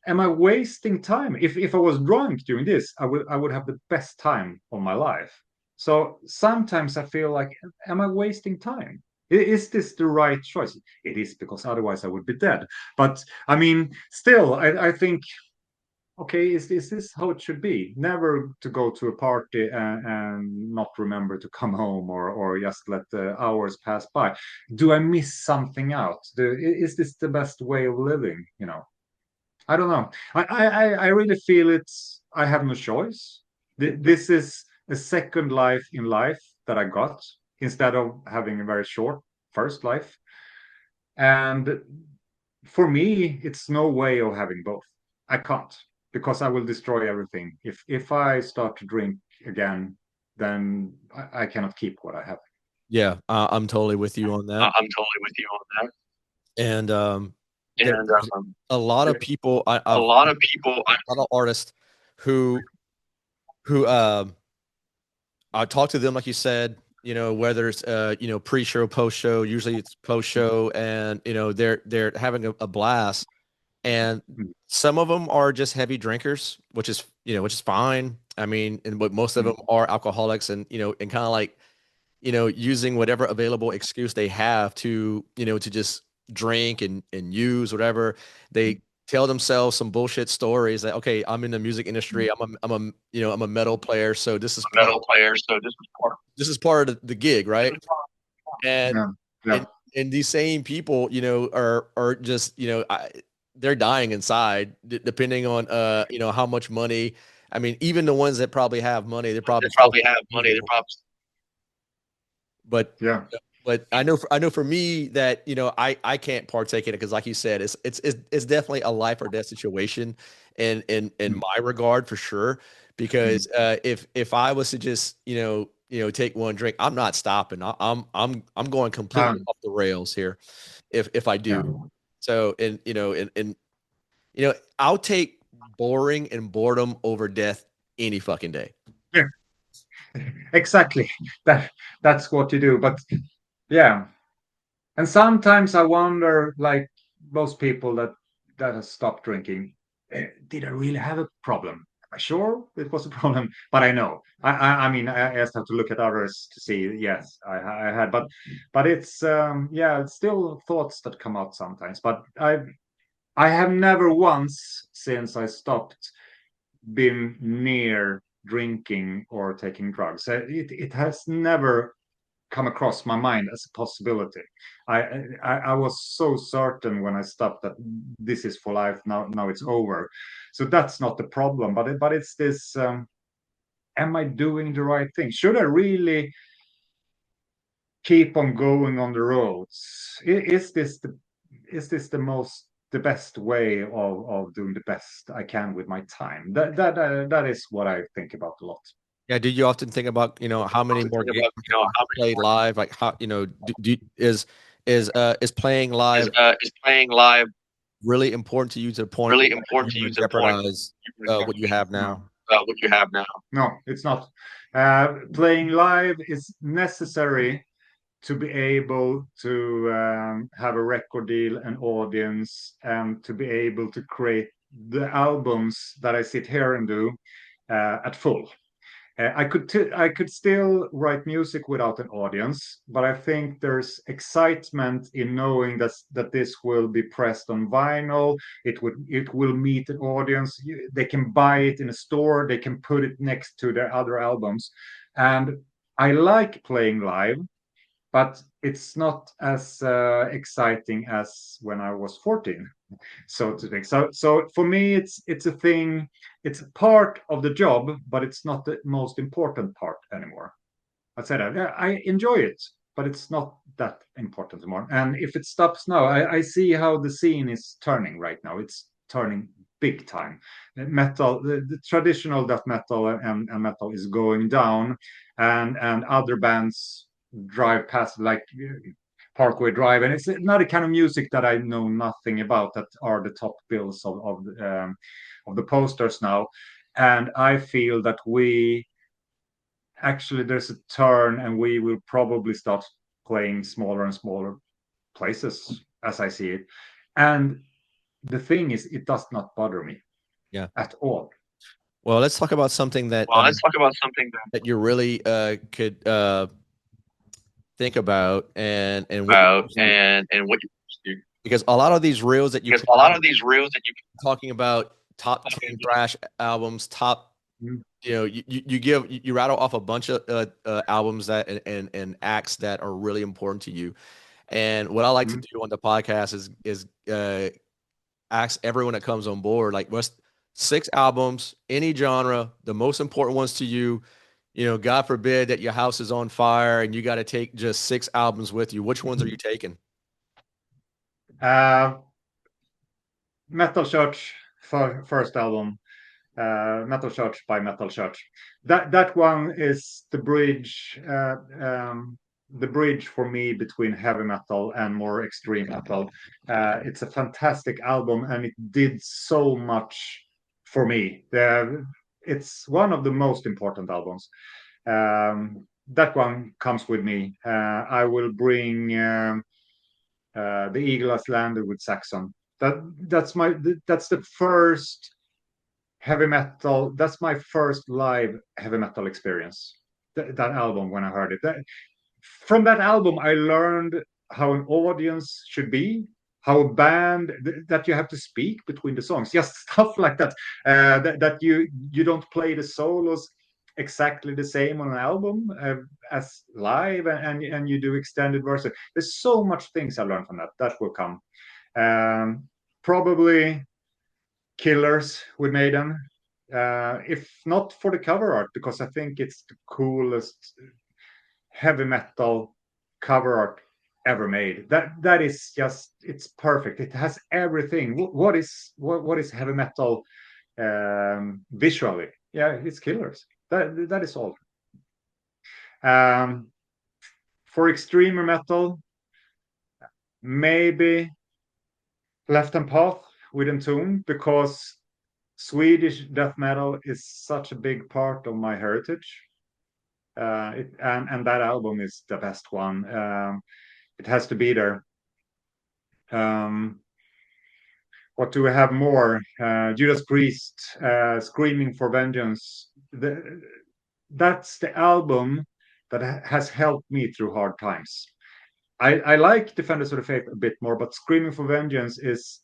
am I wasting time? If I was drunk during this, I would have the best time of my life. So sometimes I feel like, am I wasting time? Is this the right choice? It is, because otherwise I would be dead. But I mean, still, I think, okay, is this how it should be? Never to go to a party and not remember to come home, or just let the hours pass by. Do I miss something out? Is this the best way of living? I don't know. I really feel I have no choice. This is a second life in life that I got instead of having a very short first life. And for me, it's no way of having both. I can't, because I will destroy everything. If I start to drink again, then I cannot keep what I have. Yeah, I'm totally with you on that. I'm totally with you on And that. And there's a lot of people. a I've lot of people, a lot of artists who who I talk to them, like you said, whether it's pre-show, post-show. Usually it's post-show, and they're having a blast. And Mm, some of them are just heavy drinkers, which is fine. I mean, but most of mm, them are alcoholics, and and kind of like using whatever available excuse they have to just drink and use whatever mm, they tell themselves some bullshit stories that, okay, I'm in the music industry. I'm a metal player. So this is this is part of the gig, right? And Yeah. Yeah. and these same people, are just, they're dying inside, depending on, how much money. I mean, even the ones that probably have money, they're probably but Yeah. but I know for me that, I can't partake in it because, like you said, it's definitely a life or death situation, in my regard for sure. Because if I was to just, take one drink, I'm not stopping. I'm going completely off the rails here if I Yeah. do. So, I'll take boring and boredom over death any fucking day. Yeah. Exactly. That's what you do. But yeah. And sometimes I wonder, like most people that have stopped drinking, did I really have a problem? Am I sure it was a problem? But I know. I mean, I just have to look at others to see. Yes, I had, but it's yeah, it's still thoughts that come out sometimes. But I have never once since I stopped been near drinking or taking drugs. It has never come across my mind as a possibility. I was so certain when I stopped that this is for life. Now it's over. So that's not the problem. But it's this. Am I doing the right thing? Should I really keep on going on the roads? Is this the best way of doing the best I can with my time? That is what I think about a lot. Yeah, do you often think about, how many more gigs you can play live? Like, how, is playing live really important to you, to the point where you would jeopardize what you have now? No, it's not. Playing live is necessary to be able to have a record deal, an audience, and to be able to create the albums that I sit here and do at full. I could still write music without an audience, but I think there's excitement in knowing that this will be pressed on vinyl. It will meet an audience. They can buy it in a store. They can put it next to their other albums, and I like playing live, but it's not as exciting as when I was 14, so to speak. So for me, it's a thing. It's a part of the job, but it's not the most important part anymore. I said I enjoy it, but it's not that important anymore. And if it stops now, I see how the scene is turning right now. It's turning big time. Metal, the traditional death metal and metal is going down, and other bands drive past, like Parkway Drive, and it's another kind of music that I know nothing about, that are the top bills of the posters now. And I feel that we actually, there's a turn, and we will probably start playing smaller and smaller places, as I see it. And the thing is, it does not bother me Yeah. at all. Well, let's talk about something that that you really could think about, and what because a lot of these reels that you put out, talking about top 10 thrash albums, top, Mm. you rattle off a bunch of albums that and acts that are really important to you. And what I like to do on the podcast is ask everyone that comes on board, like, what's 6 albums, any genre, the most important ones to you. God forbid that your house is on fire and you got to take just 6 albums with you. Which ones are you taking? Metal Church, first album, Metal Church by Metal Church. That one is the bridge for me between heavy metal and more extreme metal. It's a fantastic album, and it did so much for me. It's one of the most important albums. That one comes with me. I will bring The Eagle Has Landed with Saxon. That's the first heavy metal. That's my first live heavy metal experience. That album, when I heard it, from that album, I learned how an audience should be. how a band that you have to speak between the songs, just stuff like that. That you don't play the solos exactly the same on an album as live, and you do extended version. There's so much things I learned from that. That will come. Probably Killers with Maiden. If not for the cover art, because I think it's the coolest heavy metal cover art ever made. That is just, it's perfect. It has everything. What is heavy metal visually? Yeah, it's Killers. That is all. For extremer metal, maybe Left Hand Path with Entomb, because Swedish death metal is such a big part of my heritage. And that album is the best one. It has to be there. What do we have more? Judas Priest, Screaming for Vengeance. That's the album that has helped me through hard times. I like Defenders of the Faith a bit more, but Screaming for Vengeance is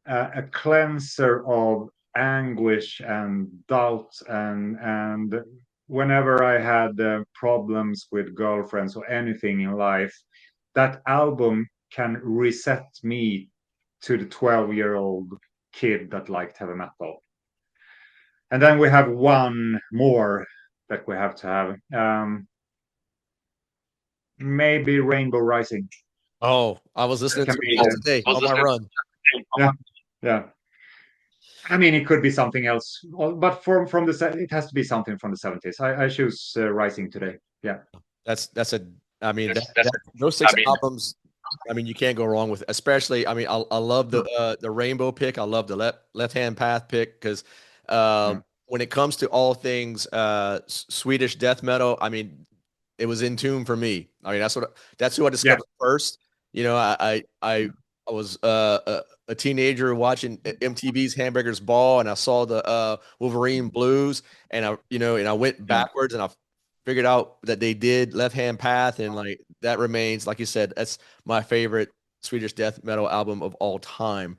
a cleanser of anguish and doubt, and whenever I had problems with girlfriends or anything in life, that album can reset me to the 12-year-old kid that liked heavy metal. And then we have one more that we have to have. Maybe Rainbow Rising. Oh, I was listening to it today on my run. Yeah. I mean, it could be something else, but from the it has to be something from the 70s. I choose Rising today. Yeah, that's a. I mean, those six albums. I mean, you can't go wrong with it. Especially, I mean, I love the Rainbow pick. I love the Left Hand Path pick, because when it comes to all things Swedish death metal, I mean, it was Entomb for me. I mean, that's who I discovered first. You know, I was a teenager watching MTV's Hamburger's Ball, and I saw the Wolverine Blues, and I went backwards, and I figured out that they did Left Hand Path, and like that remains, like you said, that's my favorite Swedish death metal album of all time.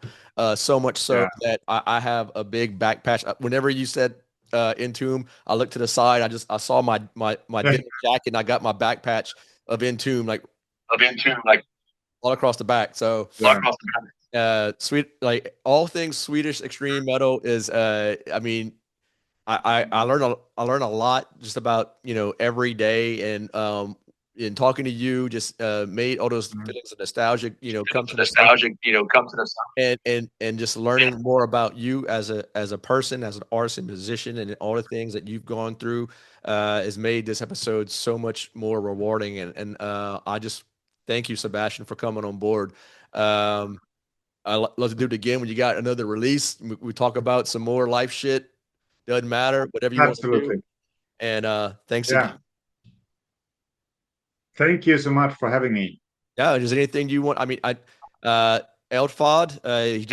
So much so that I have a big back patch. Whenever you said Entomb, I looked to the side. I saw my denim jacket, and I got my back patch of Entomb, like all across the back. So sweet, like all things Swedish extreme metal is I mean, I learn a lot just about, every day, and in talking to you just made all those feelings of nostalgic, come to the and just learning more about you as a person, as an artist and musician, and all the things that you've gone through has made this episode so much more rewarding, and I just thank you, Sebastian, for coming on board. I'd love to do it again when you got another release. We talk about some more life shit. Doesn't matter, whatever you want to do. And thanks again. Thank you so much for having me. Yeah, is there anything you want? I mean, Eldfodd, he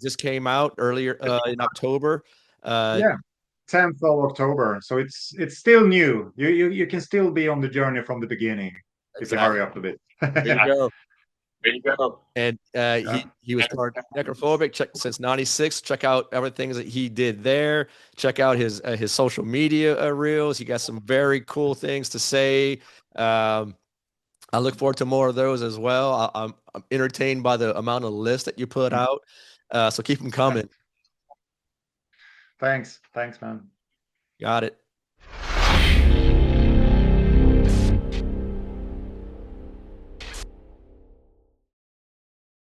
just came out earlier in October. 10th of October. So it's still new. You can still be on the journey from the beginning if you hurry up a bit. There you go. There you go. And he was part of Necrophobic since '96. Check out everything that he did there. Check out his social media reels. He got some very cool things to say. I look forward to more of those as well. I'm entertained by the amount of lists that you put out. So keep them coming. Thanks, man. Got it.